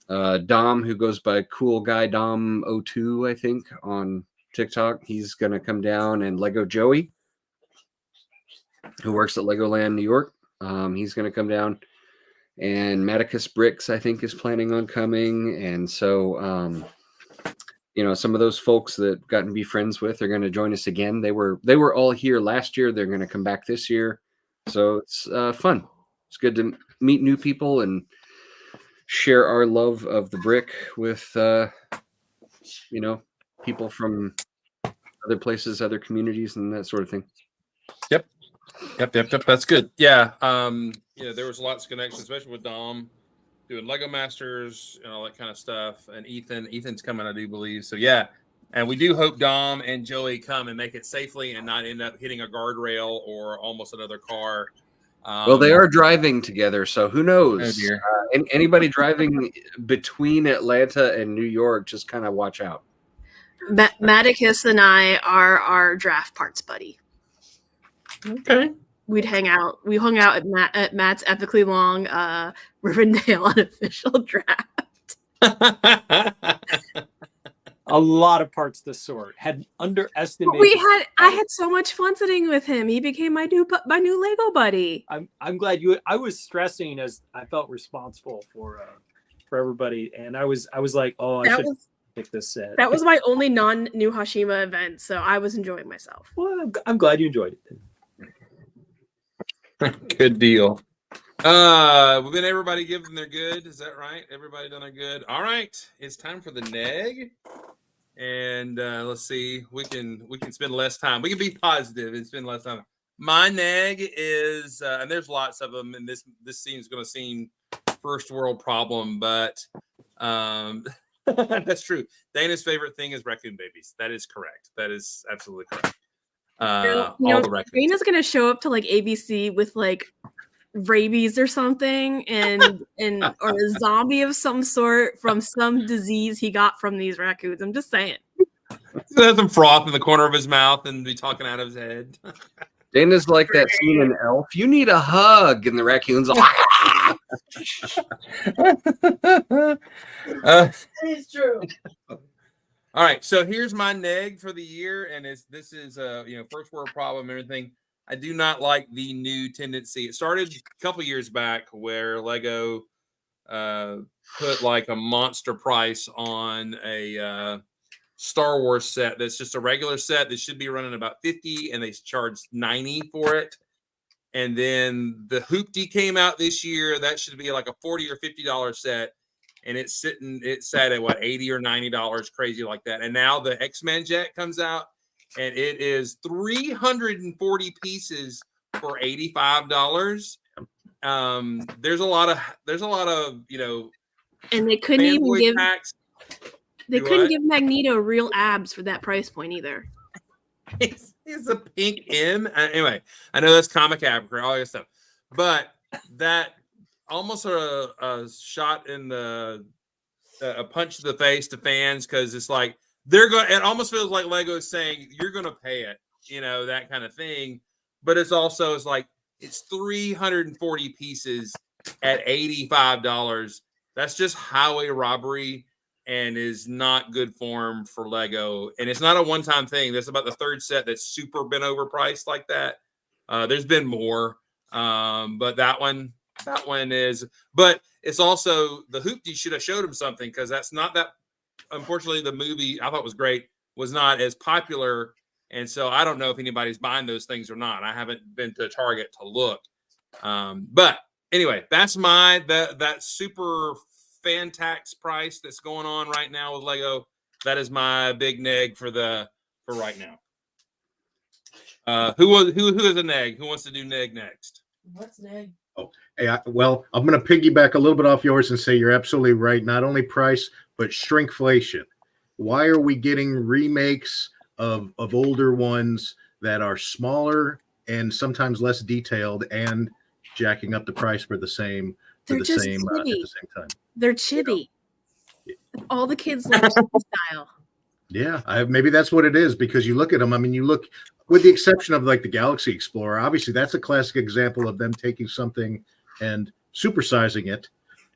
Dom, who goes by Cool Guy Dom 02, I think, on TikTok, he's going to come down, and Lego Joey, who works at Legoland New York, he's going to come down, and Maticus Bricks, I think, is planning on coming. And so you know, some of those folks that gotten to be friends with are going to join us again. They were all here last year. They're going to come back this year. So it's fun. It's good to meet new people and share our love of the brick with, you know, people from other places, other communities, and that sort of thing. Yep. That's good. Yeah. Yeah, there was lots of connections, especially with Dom doing Lego Masters and all that kind of stuff. And Ethan's coming, I do believe. So yeah. And we do hope Dom and Joey come and make it safely and not end up hitting a guardrail or almost another car. Well, they are driving together, so who knows? Oh dear. Anybody driving between Atlanta and New York, just kind of watch out. Maticus and I are our draft parts buddy. Okay. We'd hang out. We hung out at Matt's epically long Rivendell unofficial draft. A lot of parts this sort had underestimated. I had so much fun sitting with him. He became my new Lego buddy. I'm glad you. I was stressing as I felt responsible for everybody, and I was like, oh, I should pick this set. That was my only non-New Hashima event, so I was enjoying myself. Well, I'm glad you enjoyed it. Good deal. Well, then everybody give them their good. Is that right? Everybody done a good. All right. It's time for the neg. And let's see. We can spend less time. We can be positive and spend less time. My neg is, and there's lots of them, and this seems going to seem first world problem, but that's true. Dana's favorite thing is raccoon babies. That is correct. That is absolutely correct. All the raccoons. Dana's gonna show up to like ABC with like rabies or something, and or a zombie of some sort from some disease he got from these raccoons. I'm just saying. He has some froth in the corner of his mouth and be talking out of his head. Dana's like that scene in Elf. You need a hug, and the raccoon's like, Uh, That is true. all right, so here's my neg for the year, and this is first world problem and everything. I do not like the new tendency. It started a couple years back where Lego put like a monster price on a Star Wars set that's just a regular set that should be running about 50, and they charge 90 for it. And then the Hoopty came out this year. That should be like a $40 or $50 set, and it sat at what, $80 or $90, crazy like that. And now the X-Men jet comes out, and it is 340 pieces for $85. There's a lot of And they couldn't even fanboy give packs. they Do couldn't what? give Magneto real abs for that price point either. It's a pink M. Anyway, I know that's comic accurate, all that stuff, but that almost a shot in the a punch to the face to fans, because it's like they're going. It almost feels like Lego is saying you're going to pay it, that kind of thing. But it's also like it's 340 pieces at $85. That's just highway robbery. And is not good form for Lego. And it's not a one-time thing. That's about the third set that's super been overpriced like that. There's been more, but that one is. But it's also the Hoopty should have showed him something, because that's not that. Unfortunately, the movie I thought was great was not as popular, and so I don't know if anybody's buying those things or not. I haven't been to Target to look, but anyway, that's that super fan tax price that's going on right now with Lego. That is my big neg for right now. Who is a neg? Who wants to do neg next? What's next? Hey, I'm going to piggyback a little bit off yours and say you're absolutely right. Not only price, but shrinkflation. Why are we getting remakes of older ones that are smaller and sometimes less detailed, and jacking up the price for the same at the same time? They're chibi. All the kids like chibi style. Yeah, maybe that's what it is, because you look at them. I mean, you look, with the exception of like the Galaxy Explorer, obviously that's a classic example of them taking something and supersizing it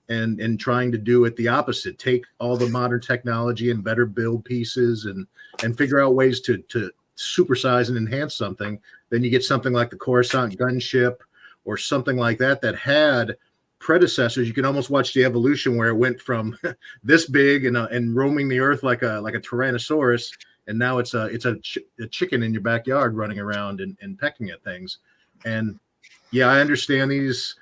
and trying to do it the opposite. Take all the modern technology and better build pieces and figure out ways to supersize and enhance something. Then you get something like the Coruscant gunship or something like that had predecessors. You can almost watch the evolution where it went from this big and roaming the earth like a Tyrannosaurus, and now it's a chicken in your backyard running around and pecking at things. And yeah, I understand these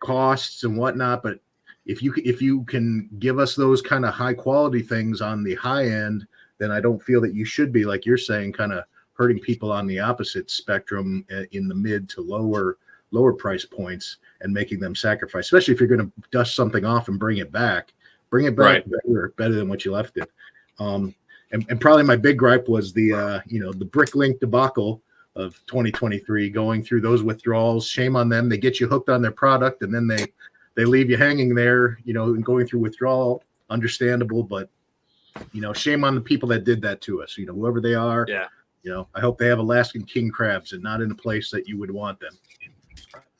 costs and whatnot, but if you can give us those kind of high quality things on the high end, then I don't feel that you should be, like you're saying, kind of hurting people on the opposite spectrum in the mid to lower price points and making them sacrifice, especially if you're going to dust something off and bring it back right. better than what you left it. And probably my big gripe was the Bricklink debacle of 2023, going through those withdrawals. Shame on them. They get you hooked on their product, and then they leave you hanging there, and going through withdrawal. Understandable, but shame on the people that did that to us. Whoever they are. Yeah. I hope they have Alaskan king crabs and not in a place that you would want them.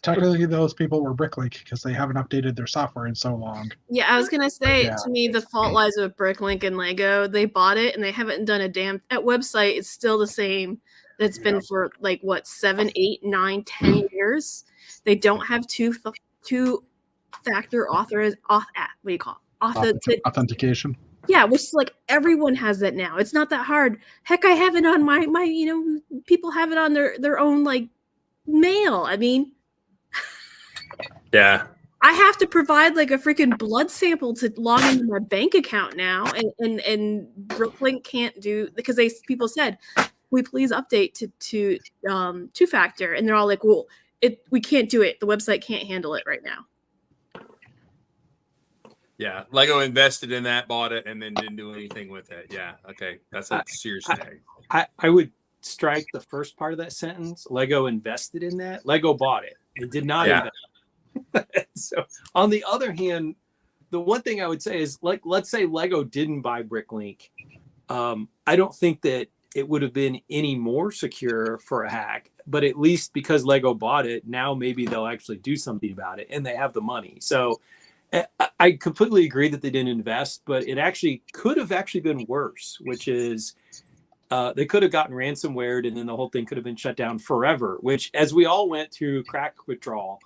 Technically, those people were Bricklink because they haven't updated their software in so long. Yeah, I was gonna say, Yeah. to me, the fault lies with Bricklink and Lego. They bought it and they haven't done a damn. That website is still the same. That's been for like what, 7, 8, 9, 10 years. They don't have two-factor Authentication. Yeah, which is like everyone has that now. It's not that hard. Heck, I have it on my people have it on their own like mail. I mean, Yeah. I have to provide like a freaking blood sample to log into my bank account now, and Brooklyn can't do, because people said, we please update to two-factor, and they're all like, well, we can't do it. The website can't handle it right now. Yeah. Lego invested in that, bought it, and then didn't do anything with it. Yeah. Okay. That's a serious thing. I would strike the first part of that sentence. Lego invested in that. Lego bought it and did not Yeah. invest. So on the other hand, the one thing I would say is, like, let's say Lego didn't buy Bricklink. I don't think that it would have been any more secure for a hack, but at least because Lego bought it, now maybe they'll actually do something about it, and they have the money. So I completely agree that they didn't invest, but it actually could have actually been worse, which is they could have gotten ransomware, and then the whole thing could have been shut down forever, which, as we all went through crack withdrawal,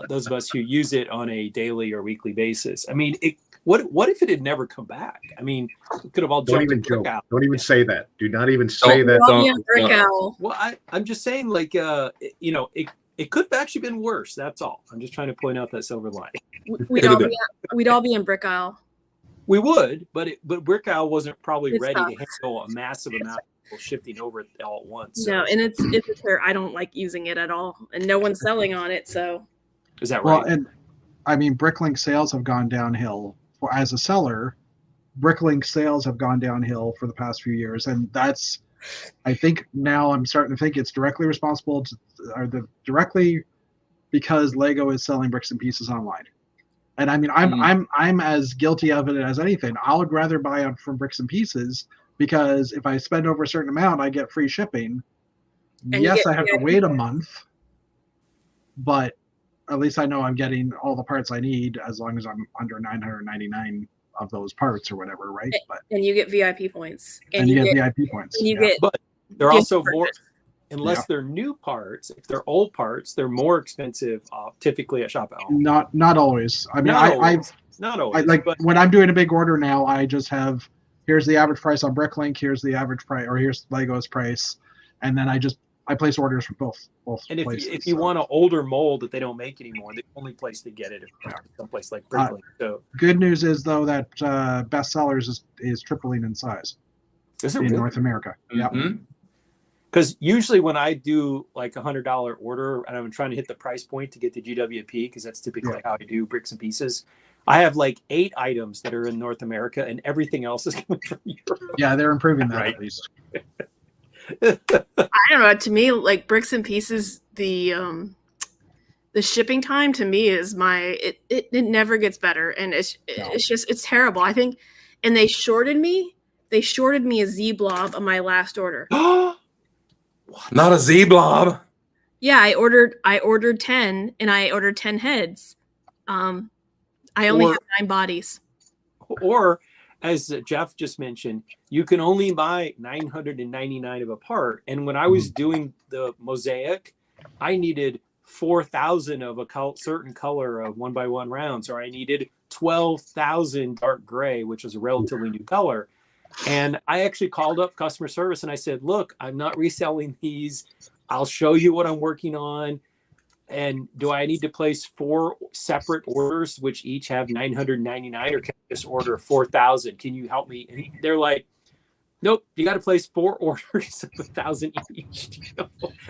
those of us who use it on a daily or weekly basis. I mean, what if it had never come back? I mean, we could have all Don't jumped even to Brick joke. Owl. Don't even say that. Do not even say Don't. that. We're all being Don't- Brick don't. Owl. Well, I'm just saying, like, it could have actually been worse. That's all. I'm just trying to point out that silver lining. We'd all be in Brick Owl. We would, but Brick Owl wasn't probably It's ready tough. to handle a massive amount of people shifting over it all at once. So, No, and it's a fair. I don't like using it at all, and no one's selling on it. So is that Well, right? and I mean, Bricklink sales have gone downhill. For as a seller, Bricklink sales have gone downhill for the past few years, and that's, I think now I'm starting to think it's directly responsible to, directly because Lego is selling bricks and pieces online. And I mean, I'm as guilty of it as anything. I would rather buy it from bricks and pieces because if I spend over a certain amount, I get free shipping. And you Yes, get I have to VIP wait a month, but at least I know I'm getting all the parts I need as long as I'm under 999 of those parts or whatever, right? But and you get VIP points, and you get VIP points. and you yeah. get But they're gift also more, purchase. unless Yeah. they're new parts. If they're old parts, they're more expensive. Typically at Shop at Home. Not always. I mean, Not I always. Not I always. like but when I'm doing a big order now, I just have here's the average price on Bricklink, here's the average price, or here's Lego's price, and then I place orders from both and places. if you want an older mold that they don't make anymore, the only place to get it is someplace like Bricklink. So Good news is though that bestsellers is tripling in size is it in really? North America. Yeah. Mhm. Because usually when I do like $100 order and I'm trying to hit the price point to get the GWP, because that's typically how I do bricks and pieces, I have like 8 items that are in North America and everything else is coming from Europe. Yeah, they're improving that Right. at least. I don't know. To me, like bricks and pieces, the shipping time to me is it never gets better, and it's just it's terrible. I think, and they shorted me a Z blob on my last order. Not a Z blob. Yeah, I ordered 10, and I ordered 10 heads. I only Or- have 9 bodies. Or, as Jeff just mentioned, you can only buy 999 of a part. And when I was doing the mosaic, I needed 4,000 of a certain color of 1x1 rounds, or I needed 12,000 dark gray, which is a relatively new color. And I actually called up customer service and I said, look, I'm not reselling these. I'll show you what I'm working on. And do I need to place 4 separate orders, which each have 999, or can I just order 4,000? Can you help me? And they're like, nope, you got to place 4 orders of 1,000 each.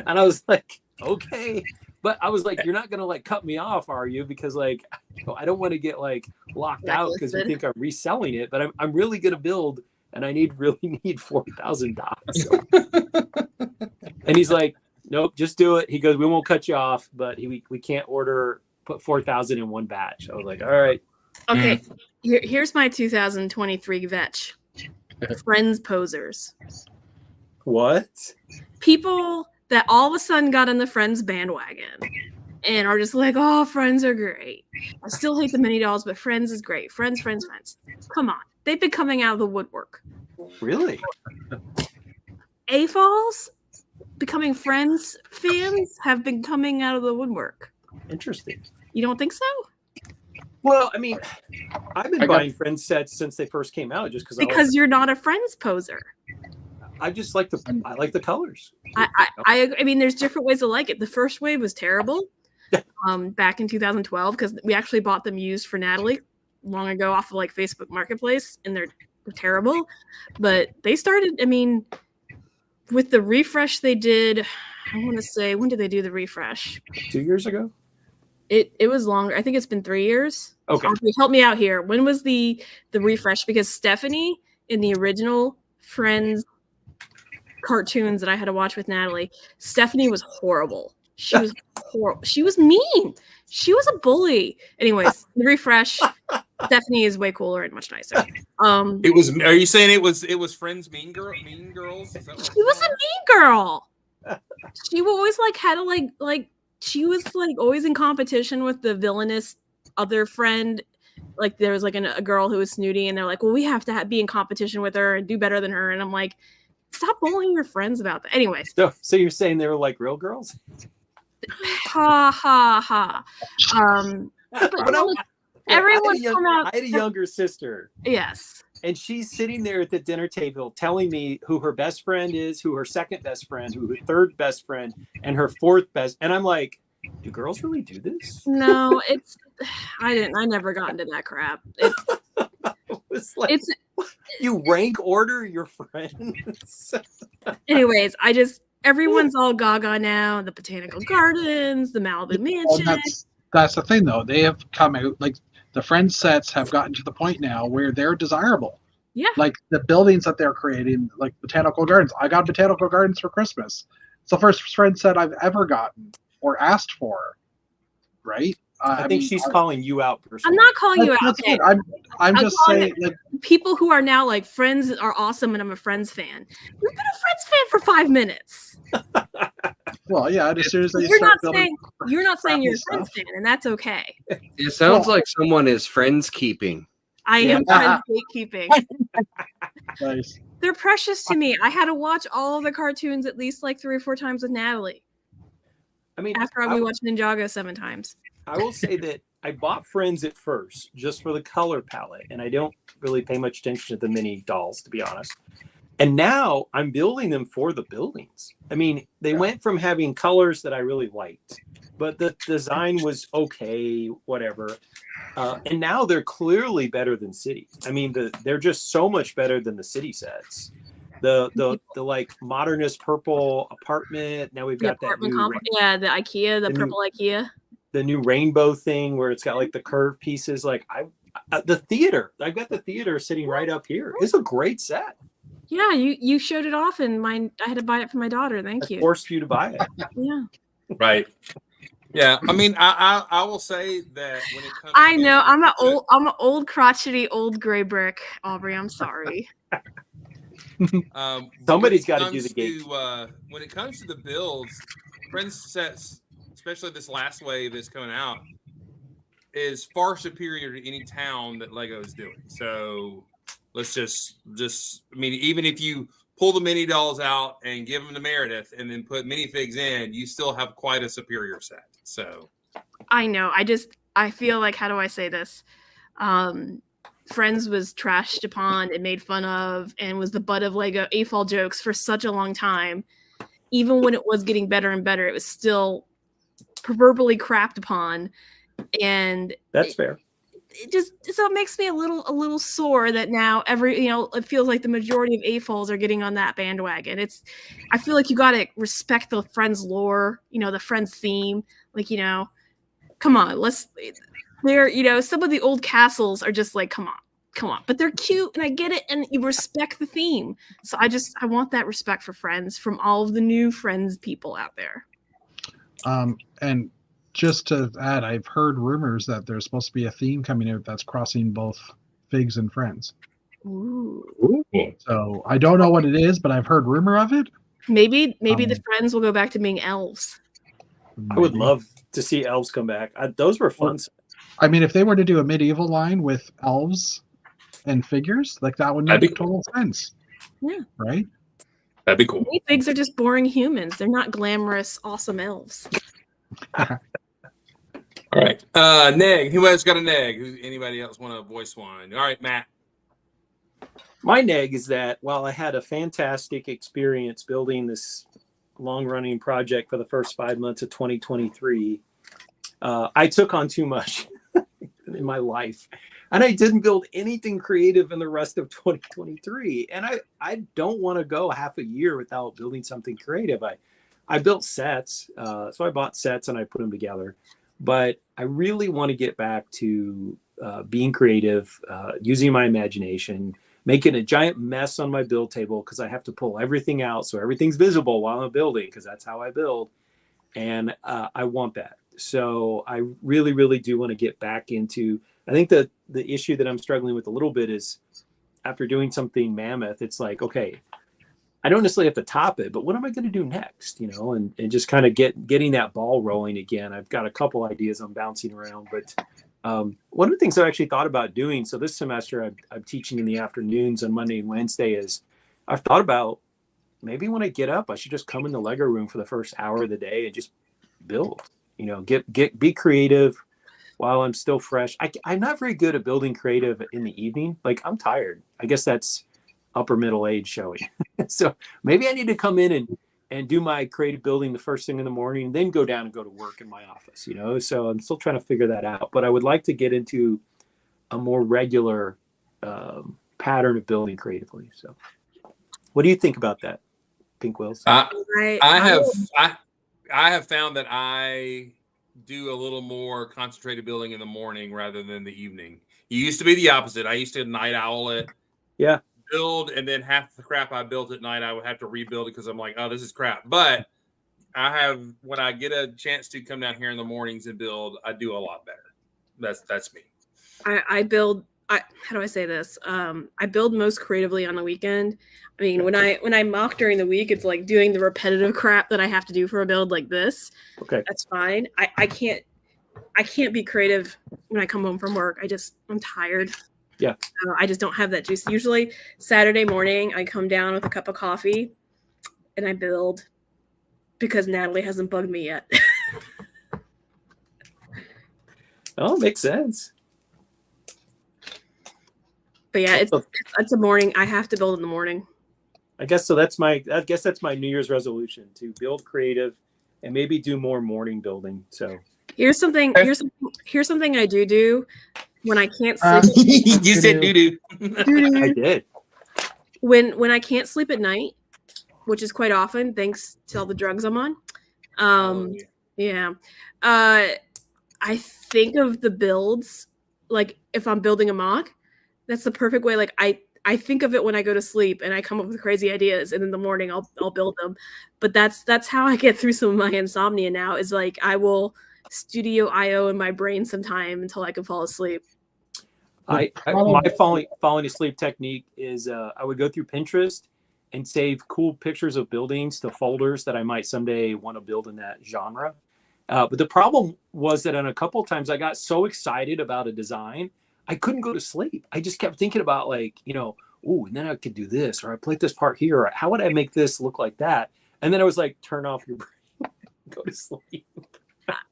And I was like, okay. But I was like, you're not going to like cut me off, are you? Because like, I don't want to get like locked out because you think I'm reselling it, but I'm really going to build, and I really need 4,000 dots. And he's like, nope, just do it. He goes, we won't cut you off, but we can't put 4,000 in one batch. I was like, all right. Okay, here's my 2023 vetch. Friends posers. What? People that all of a sudden got on the Friends bandwagon and are just like, oh, Friends are great. I still hate the mini dolls, but Friends is great. Friends. Come on. They've been coming out of the woodwork. Really? AFOLs becoming Friends fans have been coming out of the woodwork. Interesting. You don't think so? Well, I mean, I've been buying Friends sets since they first came out, just Because you're not a Friends poser. I just like the colors. I mean, there's different ways to like it. The first wave was terrible back in 2012 because we actually bought them used for Natalie long ago off of like Facebook Marketplace, and they're terrible. But they started, I mean, with the refresh they did, I want to say, when did they do the refresh? 2 years ago? It was longer. I think it's been 3 years. Okay. Audrey, help me out here. When was the refresh? Because Stephanie in the original Friends cartoons that I had to watch with Natalie, Stephanie was horrible. She was horrible. She was mean. She was a bully. Anyways, the refresh. Stephanie is way cooler and much nicer. It was. Are you saying it was Friends Mean Girls? Is that what She was a mean girl. She always like had to like she was like always in competition with the villainous other friend. Like there was like a girl who was snooty, and they're like, well, we have to be in competition with her and do better than her. And I'm like, stop bullying your friends about that. Anyways, So you're saying they were like real girls? ha ha ha. But But no, like, everyone's come out. I had a younger sister, Yes. and she's sitting there at the dinner table telling me who her best friend is, who her second best friend, who her third best friend, and her fourth best. And I'm like, do girls really do this? No, it's. I never got into that crap. It's like It's. you rank order your friends. Anyways, everyone's all gaga now. The Botanical Gardens, the Malibu Well, Mansion. that's the thing though. They have come out like the Friends sets have gotten to the point now where they're desirable. Yeah. Like the buildings that they're creating, like Botanical Gardens. I got Botanical Gardens for Christmas. It's the first Friends set I've ever gotten or asked for. Right? I think she's calling you out I'm personally. not calling you out. That's Okay. good. I'm just calling saying, like, People who are now like Friends are awesome, and I'm a Friends fan. You've been a Friends fan for 5 minutes. well, yeah. As soon as they You're start not building, saying you're a crappy Friends fan, and that's okay. It sounds like someone is friends keeping. I am Friends gatekeeping. nice. They're precious to me. I had to watch all of the cartoons at least like 3 or 4 times with Natalie. I mean, After we watched Ninjago 7 times. I will say that I bought Friends at first just for the color palette, and I don't really pay much attention to the mini dolls, to be honest. And now I'm building them for the buildings. I mean, they went from having colors that I really liked, but the design was okay, whatever. And now they're clearly better than City. I mean, they're just so much better than the City sets. The like modernist purple apartment. Now we've got that new, the IKEA, the purple IKEA. the new rainbow thing where it's got like the curved pieces. Like the theater, I've got the theater sitting right up here. It's a great set. Yeah, you showed it off, and I had to buy it for my daughter. Thank you. Forced you to buy it. Yeah. Right. Yeah. I mean, I will say that when it comes. I know I'm an old crotchety old gray brick, Aubrey. I'm sorry. Somebody's got to do the gate. When it comes to the builds, Friends sets, especially this last wave that's coming out, is far superior to any town that Lego is doing. So let's just I mean, even if you pull the mini dolls out and give them to Meredith and then put minifigs in, you still have quite a superior set. So I know. I feel like, how do I say this? Friends was trashed upon and made fun of and was the butt of Lego AFOL jokes for such a long time. Even when it was getting better and better, it was still proverbially crapped upon. And That's fair. it makes me a little sore that now it feels like the majority of AFOLs are getting on that bandwagon. I feel like you got to respect the Friends lore, the Friends theme. Like, come on, some of the old castles are just like, come on, but they're cute and I get it. And you respect the theme. So I want that respect for Friends from all of the new Friends people out there. And just to add, I've heard rumors that there's supposed to be a theme coming out that's crossing both Figs and Friends. Ooh. So I don't know what it is, but I've heard rumor of it. Maybe the Friends will go back to being elves. I would love to see elves come back. Those were fun. I mean, if they were to do a medieval line with elves and figures, like that would make total sense. Yeah. Right? that'd be cool. Figs are just boring humans. They're not glamorous, awesome elves. All right. Neg. Who has got a neg? Anybody else want to voice one? All right, Matt. My neg is that while I had a fantastic experience building this long-running project for the first 5 months of 2023, I took on too much in my life. And I didn't build anything creative in the rest of 2023. And I don't want to go half a year without building something creative. I built sets. So I bought sets and I put them together. But I really want to get back to being creative, using my imagination, making a giant mess on my build table because I have to pull everything out so everything's visible while I'm building because that's how I build. and I want that. So I really, really do want to get back into. I think the issue that I'm struggling with a little bit is after doing something mammoth, it's like, okay, I don't necessarily have to top it, but what am I going to do next? You know, and just kind of getting that ball rolling again. I've got a couple ideas I'm bouncing around, but one of the things I actually thought about doing, so this semester I'm teaching in the afternoons on Monday and Wednesday, is I've thought about maybe when I get up, I should just come in the Lego room for the first hour of the day and just build, you know, be creative while I'm still fresh. I'm not very good at building creative in the evening. Like, I'm tired. I guess that's upper middle age showing. So maybe I need to come in and do my creative building the first thing in the morning, then go down and go to work in my office, you know? So I'm still trying to figure that out, but I would like to get into a more regular pattern of building creatively. So what do you think about that, Pink Wills? I have found that I do a little more concentrated building in the morning rather than the evening. It used to be the opposite. I used to night owl it. Yeah. Build, and then half the crap I built at night I would have to rebuild it because I'm like, oh, this is crap. But when I get a chance to come down here in the mornings and build, I do a lot better. That's me. I build. How do I say this? I build most creatively on the weekend. I mean, when I mock during the week, it's like doing the repetitive crap that I have to do for a build like this. Okay. That's fine. I can't be creative when I come home from work. I'm tired. Yeah. I just don't have that juice. Usually Saturday morning, I come down with a cup of coffee and I build because Natalie hasn't bugged me yet. Oh, makes sense. But yeah, it's a morning. I have to build in the morning. I guess so. That's my New Year's resolution, to build creative and maybe do more morning building. So Here's something I do when I can't sleep. You said doo-doo. I did. When I can't sleep at night, which is quite often thanks to all the drugs I'm on. Yeah. I think of the builds, like if I'm building a mock, that's the perfect way. Like I think of it when I go to sleep and I come up with crazy ideas, and in the morning I'll build them. But that's how I get through some of my insomnia now, is like I will Studio IO in my brain sometime until I can fall asleep. My falling asleep technique is I would go through Pinterest and save cool pictures of buildings to folders that I might someday want to build in that genre. But the problem was that on a couple of times I got so excited about a design, I couldn't go to sleep. I just kept thinking about, like, you know, oh, and then I could do this, or I plate this part here, or how would I make this look like that? And then I was like, turn off your brain, go to sleep.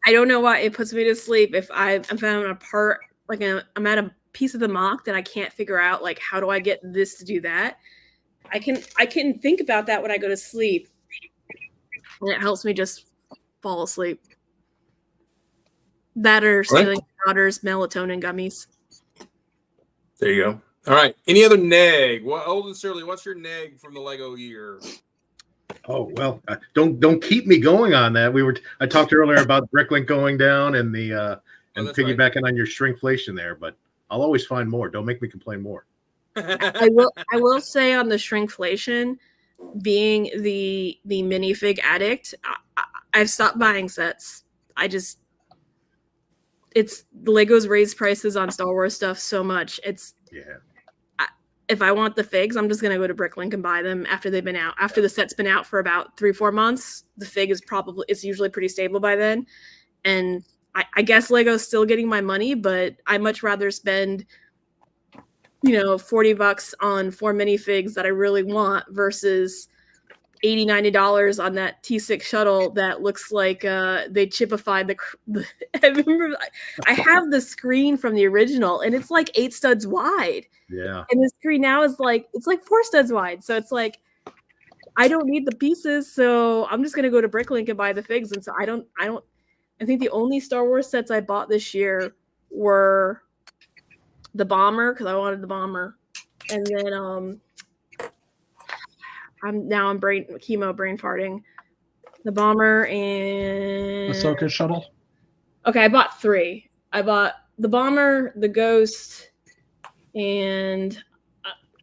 I don't know why it puts me to sleep if I'm on a part, like I'm at a piece of the mock that I can't figure out, like, how do I get this to do that? I can think about that when I go to sleep, and it helps me just fall asleep. That or stealing your daughter's melatonin gummies. There you go. All right. Any other neg? Well, Olden Surly, what's your neg from the Lego year? Oh well, don't keep me going on that. I talked earlier about Bricklink going down and the and piggybacking on your shrinkflation there, but I'll always find more. Don't make me complain more. I will say on the shrinkflation, being the minifig addict, I've stopped buying sets. It's Lego's raised prices on Star Wars stuff so much. If I want the figs, I'm just gonna go to Bricklink and buy them after they've been out. After the set's been out for about 3-4 months, the fig it's usually pretty stable by then. And I guess Lego's still getting my money, but I much rather spend, $40 on 4 minifigs that I really want versus $80-$90 on that T6 shuttle that looks like they chipified the I remember I have the screen from the original, and it's like 8 studs wide. Yeah. And the screen now is it's like 4 studs wide. So it's like, I don't need the pieces, so I'm just gonna go to Bricklink and buy the figs. And so I think the only Star Wars sets I bought this year were the bomber, because I wanted the bomber, and then I'm brain farting. The bomber and Ahsoka shuttle. Okay, I bought 3. I bought the bomber, the ghost, and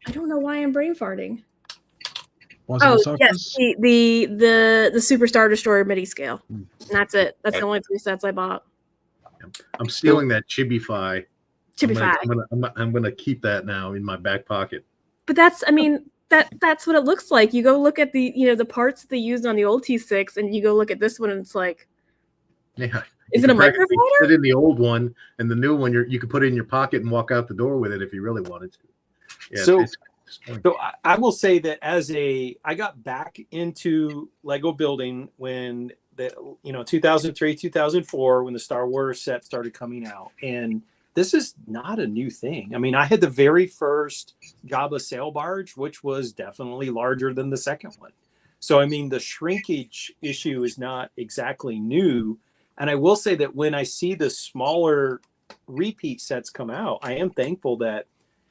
I don't know why I'm brain farting. Was it Oh Ahsoka's? yes, the Super Star Destroyer mini scale. And that's it. That's the only 3 sets I bought. I'm stealing that Chibi-Fi. Chibi-Fi. I'm gonna keep that now in my back pocket. But that's, I mean, that's what it looks like. You go look at the, the parts that they used on the old T6, and you go look at this one, and it's like, Yeah. is You it a can practically microfighter? Fit in the old one, and the new one you could put it in your pocket and walk out the door with it if you really wanted to. Yeah, So- it's disappointing. So I will say that I got back into Lego building when 2003, 2004, when the Star Wars set started coming out. And this is not a new thing. I mean, I had the very first Jabba sail barge, which was definitely larger than the second one. So, I mean, the shrinkage issue is not exactly new. And I will say that when I see the smaller repeat sets come out, I am thankful that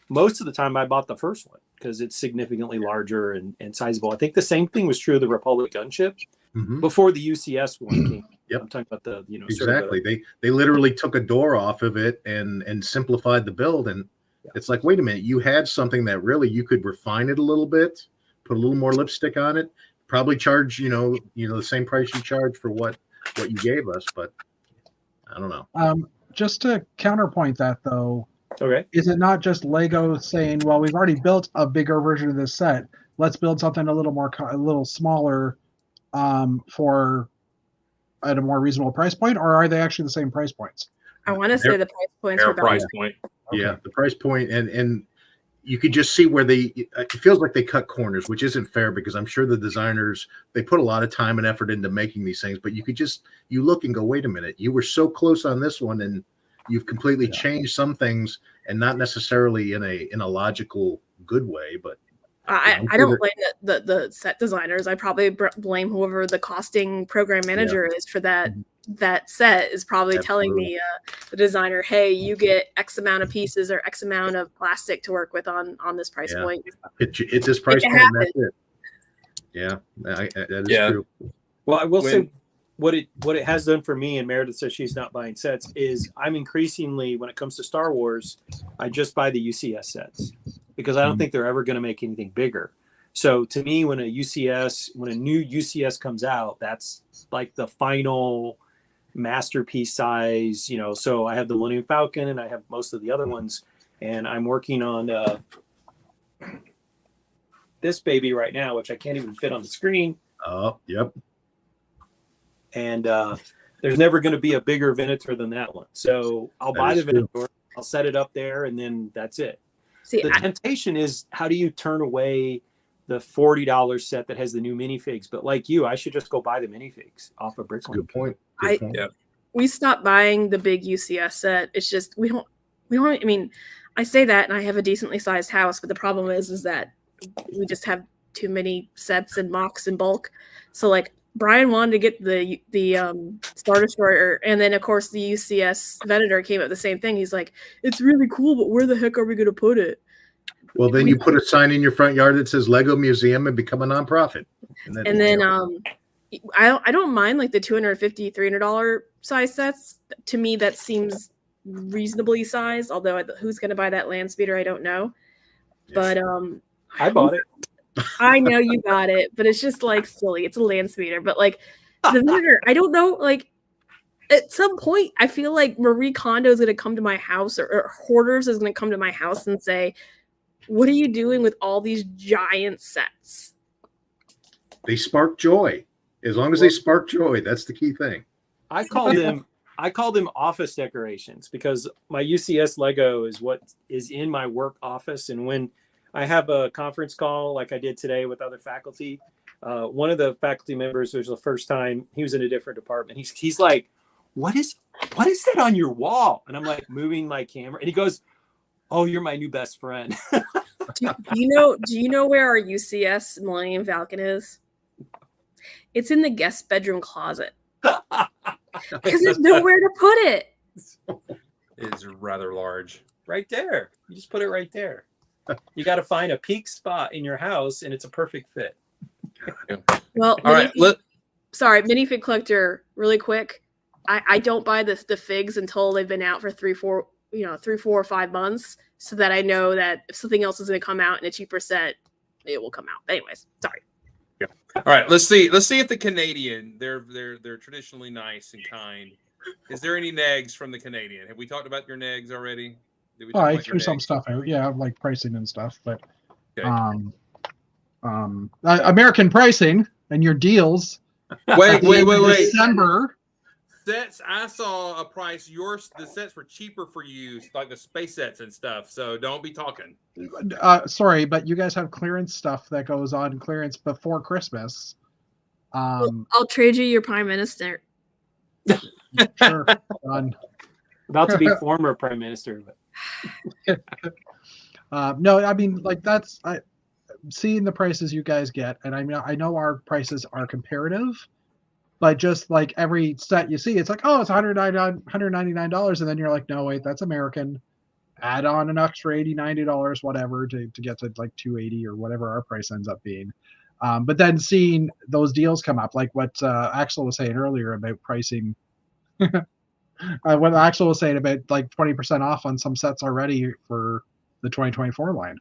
most of the time I bought the first one because it's significantly larger and sizable. I think the same thing was true of the Republic gunship Mhm. before the UCS one came. Yep. I'm talking about the, Exactly. They literally took a door off of it and simplified the build. And it's like, wait a minute, you had something that really you could refine it a little bit, put a little more lipstick on it, probably charge, the same price you charge for what you gave us, but I don't know. Just to counterpoint that, though, Okay. is it not just Lego saying, "Well, we've already built a bigger version of this set. Let's build something a little smaller, for at a more reasonable price point," or are they actually the same price points? I want to say the price points Fair were price better. point. Yeah, the price point and you could just see where it feels like they cut corners, which isn't fair because I'm sure the designers, they put a lot of time and effort into making these things, but you look and go, wait a minute, you were so close on this one and you've completely changed some things and not necessarily in a logical good way, but I don't blame the set designers. I probably blame whoever the costing program manager is for that. That set is probably telling the designer, "Hey, you get X amount of pieces or X amount of plastic to work with on this price point." it's this price It point. And that's it. Yeah, that is Yeah. true. Well, I will When- say what it has done for me, and Meredith says she's not buying sets, is I'm increasingly, when it comes to Star Wars, I just buy the UCS sets because I don't think they're ever going to make anything bigger. So to me, when a new UCS comes out, that's like the final masterpiece size, so I have the Millennium Falcon and I have most of the other ones, and I'm working on this baby right now, which I can't even fit on the screen. Oh, yep. And there's never going to be a bigger Venator than that one. So I'll buy the is true. Venator, I'll set it up there, and then that's it. See, The temptation is, how do you turn away the $40 set that has the new minifigs? But like you, I should just go buy the minifigs off of That's a Bricklink. good point. I- point. Yeah. we stopped buying the big UCS set. It's just we don't. I mean, I say that, and I have a decently sized house, but the problem is that we just have too many sets and mocks in bulk. So like Brian wanted to get the Star Destroyer, and then of course the UCS Venator came up the same thing. He's like, "It's really cool, but where the heck are we going to put it?" Well, then you put a sign in your front yard that says Lego Museum and become a nonprofit. And then I don't mind like the $250, $300 size sets. To me, that seems reasonably sized. Although who's going to buy that land speeder, I don't know. But I bought it. I know you got it, but it's just like silly. It's a land speeder, but like the Venator, I don't know. Like at some point, I feel like Marie Kondo is going to come to my house, or Hoarders is going to come to my house and say, "What are you doing with all these giant sets?" they spark joy. As long as they spark joy, that's the key thing. I call them office decorations because my UCS Lego is what is in my work office. And when I have a conference call like I did today with other faculty, one of the faculty members, it was the first time, he was in a different department. He's like, what is that on your wall? And I'm like moving my camera, and he goes, "Oh, you're my new best friend." Do you know where our UCS Millennium Falcon is? It's in the guest bedroom closet because there's nowhere to put it. Is rather large. Right there. You just put it right there. You got to find a peak spot in your house, and it's a perfect fit. Well, All right. minifig collector, really quick. I don't buy the figs until they've been out for 3, 4 or 5 months, so that I know that if something else is going to come out in a cheaper set, it will come out. Anyways, sorry. All right, let's see if the Canadian, they're traditionally nice and kind. Is there any negs from the Canadian? Have we talked about your negs already? Did we Well, talk I about your threw some negs? stuff out, yeah, like pricing and stuff, but Okay. American pricing and your deals. Wait. December. Sets, I saw a price. The sets were cheaper for you, like the space sets and stuff. So don't be talking. Sorry, but you guys have clearance stuff that goes on clearance before Christmas. I'll trade you your prime minister. Sure. Done. About to be former prime minister. But No, I mean, like that's seeing the prices you guys get, and I know our prices are comparative, but just like every set you see, it's like, oh, it's $199, and then you're like, no, wait, that's American. Add on an extra $80, $90, whatever, to get to like $280 or whatever our price ends up being. But then seeing those deals come up, like what Axel was saying earlier about pricing. What Axel was saying about like 20% off on some sets already for the 2024 line.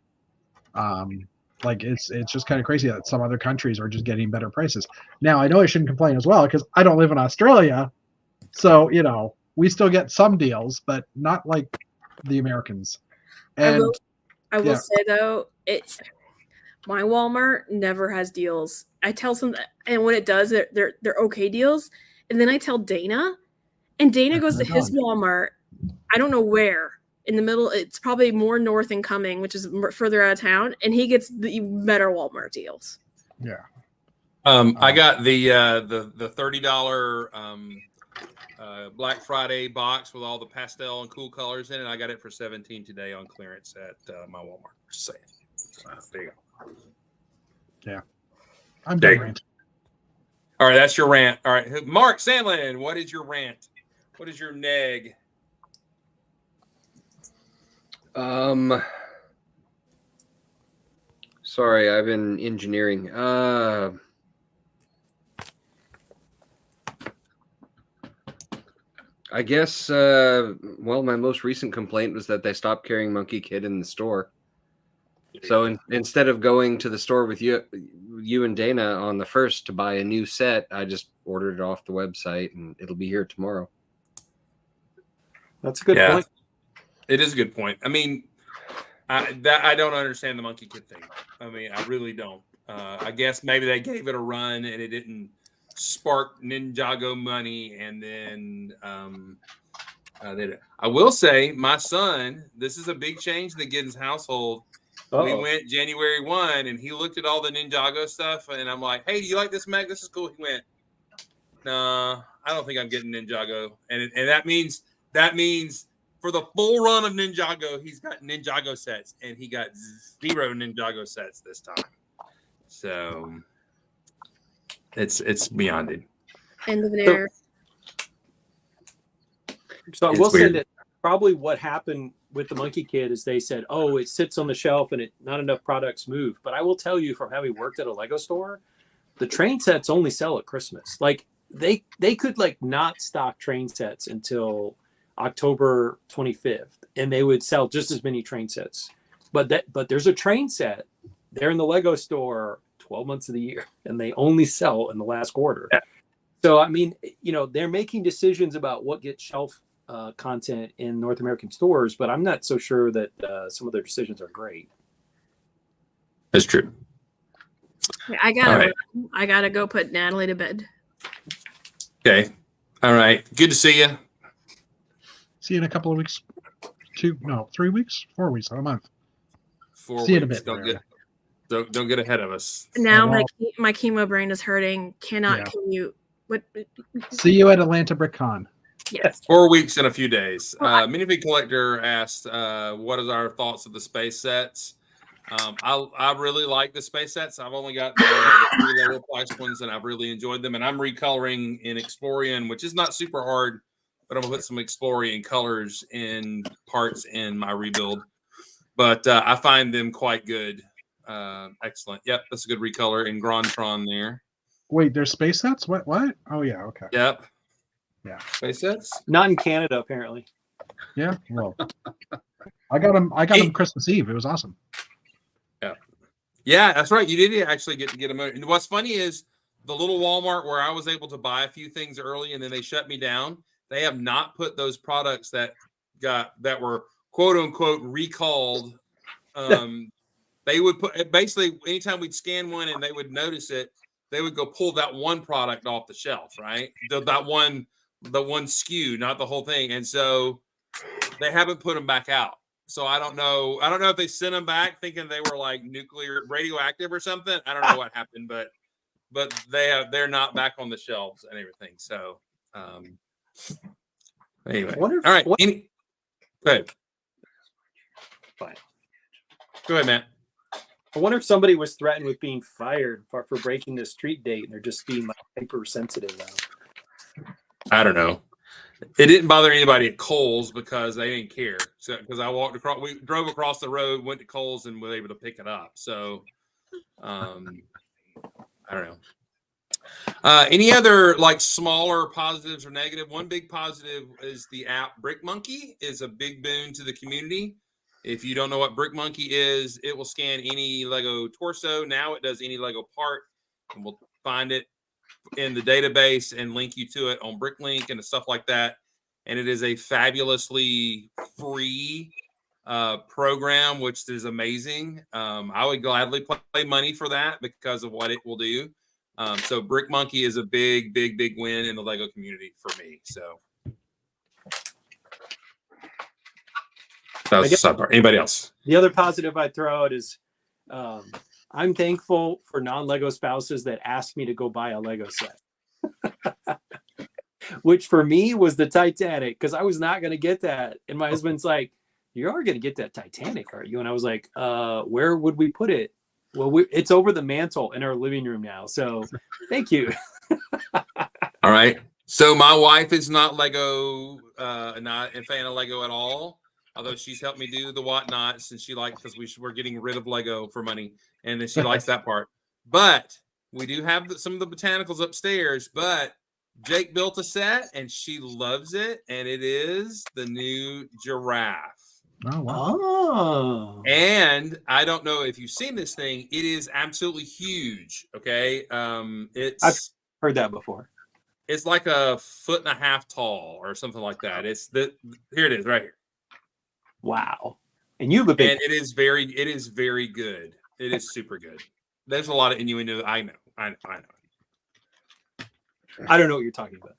Like it's just kind of crazy that some other countries are just getting better prices. Now I know I shouldn't complain as well because I don't live in Australia, so we still get some deals, but not like the Americans. And I will say though, my Walmart never has deals. I tell some, and when it does, they're okay deals, and then I tell Dana, and Dana goes to his Walmart. I don't know where. In the middle, it's probably more north and coming, which is further out of town, and he gets the better Walmart deals. Yeah. I got the $30 Black Friday box with all the pastel and cool colors in it. I got it for $17 today on clearance at my Walmart. Just saying. There you go. Yeah. I'm There done you go. ranting. All right, that's your rant. All right, Mark Sandlin, what is your rant? What is your neg? Sorry, I've been engineering. I guess, well, my most recent complaint was that they stopped carrying Monkey Kid in the store. So instead of going to the store with you and Dana on the 1st to buy a new set, I just ordered it off the website and it'll be here tomorrow. that's a good point. It is a good point. I mean, I don't understand the Monkey Kid thing. I mean, I really don't. I guess maybe they gave it a run and it didn't spark Ninjago money, and then I will say, my son, this is a big change in the Giddens household. We went January 1 and he looked at all the Ninjago stuff, and I'm like, hey, do you like this, Meg? This is cool. He went, nah, I don't think I'm getting Ninjago. And that means for the full run of Ninjago, he's got Ninjago sets, and he got 0 Ninjago sets this time. So it's beyond it. End of an era. So I It's will say weird. that probably what happened with the Monkey Kid is they said, oh, it sits on the shelf and not enough products move. But I will tell you, from having worked at a Lego store, the train sets only sell at Christmas. Like they could like not stock train sets until October 25th, and they would sell just as many train sets. But there's a train set there in the Lego store 12 months of the year, and they only sell in the last quarter. Yeah. So, I mean, they're making decisions about what gets shelf content in North American stores, but I'm not so sure that some of their decisions are great. That's true. I gotta go put Natalie to bed. Okay. All right. Good to see you. See you in a couple of weeks. 3 weeks, 4 weeks, a month. 4 See you in a weeks. bit, Don't get ahead of us. Now well- my chemo brain is hurting. Cannot Yeah. commute. What? See you at Atlanta BrickCon. Yes. 4 weeks in a few days. Well, Minifig Collector asked, what is our thoughts of the space sets? I really like the space sets. I've only got the 3 lower price ones, and I've really enjoyed them. And I'm recoloring in Explorian, which is not super hard, but I'm going to put some Explorian colors in parts in my rebuild. But I find them quite good. Excellent. Yep, that's a good recolor in Grandtron there. Wait, there's space sets? What? Oh yeah, okay. Yep. Yeah. Space sets? Not in Canada, apparently. Yeah. Well, I got them Christmas Eve. It was awesome. Yeah, that's right. You did actually get to get them. And what's funny is the little Walmart where I was able to buy a few things early and then they shut me down. They have not put those products that were quote unquote recalled. They would put basically anytime we'd scan one and they would notice it, they would go pull that one product off the shelf, right? The one SKU, not the whole thing. And so they haven't put them back out. So I don't know if they sent them back thinking they were like nuclear radioactive or something. I don't know what happened, but they're not back on the shelves and everything. So anyway, all right. Go ahead. Fine. Go ahead, Matt. I wonder if somebody was threatened with being fired for breaking the street date and they're just being like hypersensitive now. I don't know. It didn't bother anybody at Kohl's because they didn't care. So because we drove across the road, went to Kohl's, and were able to pick it up. So, I don't know. Any other like smaller positives or negative? One big positive is the app Brick Monkey is a big boon to the community. If you don't know what Brick Monkey is, it will scan any Lego torso. Now it does any Lego part, and we'll find it in the database and link you to it on BrickLink and stuff like that. And it is a fabulously free program, which is amazing. I would gladly pay money for that because of what it will do. So Brick Monkey is a big, big, big win in the Lego community for me. So that was the side part. Anybody else? The other positive I throw out is I'm thankful for non-Lego spouses that asked me to go buy a Lego set. Which for me was the Titanic, because I was not going to get that. And my husband's like, you are going to get that Titanic, are you? And I was like, where would we put it? Well, it's over the mantle in our living room now. So thank you. All right. So my wife is not Lego, not a fan of Lego at all. Although she's helped me do the whatnots and she likes because we're getting rid of Lego for money. And then she likes that part. But we do have some of the botanicals upstairs. But Jake built a set and she loves it. And it is the new giraffe. Oh, wow. Oh. And I don't know if you've seen this thing. It is absolutely huge. Okay. I've heard that before. It's like 1.5 feet tall or something like that. Here it is right here. Wow. And you have a big. And it is very good. It is super good. There's a lot of innuendo. I know. I don't know what you're talking about.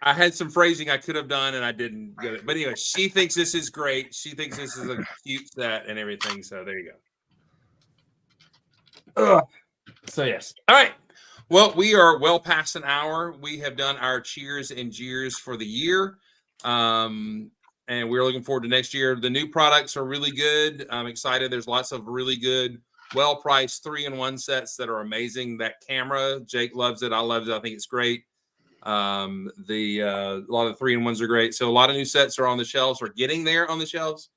I had some phrasing I could have done and I didn't get it. But anyway, she thinks this is great. She thinks this is a cute set and everything. So there you go. So yes. All right. Well, we are well past an hour. We have done our cheers and jeers for the year. And we're looking forward to next year. The new products are really good. I'm excited. There's lots of really good, well-priced 3-in-1 sets that are amazing. That camera, Jake loves it. I love it. I think it's great. A lot of the 3-in-1s are great. So a lot of new sets are on the shelves or getting there on the shelves.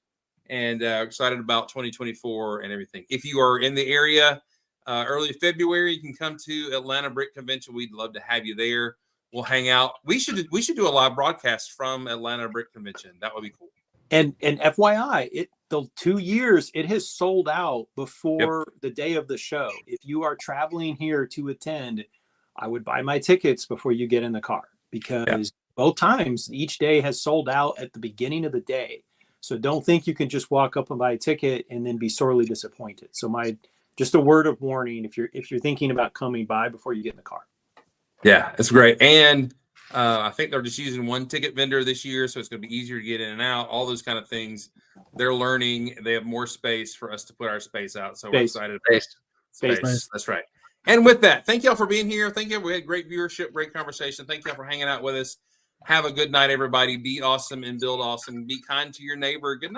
And excited about 2024 and everything. If you are in the area early February, you can come to Atlanta Brick Convention. We'd love to have you there. We'll hang out. We should do a live broadcast from Atlanta Brick Convention. That would be cool. And FYI, the 2 years it has sold out before the day of the show. If you are traveling here to attend, I would buy my tickets before you get in the car because both times each day has sold out at the beginning of the day. So don't think you can just walk up and buy a ticket and then be sorely disappointed. So just a word of warning if you're thinking about coming by before you get in the car. Yeah, it's great. And I think they're just using one ticket vendor this year, so it's going to be easier to get in and out, all those kind of things. They're learning. They have more space for us to put our space out. So we're excited about space. That's right. And with that, thank y'all for being here. Thank you. We had great viewership, great conversation. Thank y'all for hanging out with us. Have a good night, everybody. Be awesome and build awesome. Be kind to your neighbor. Good night.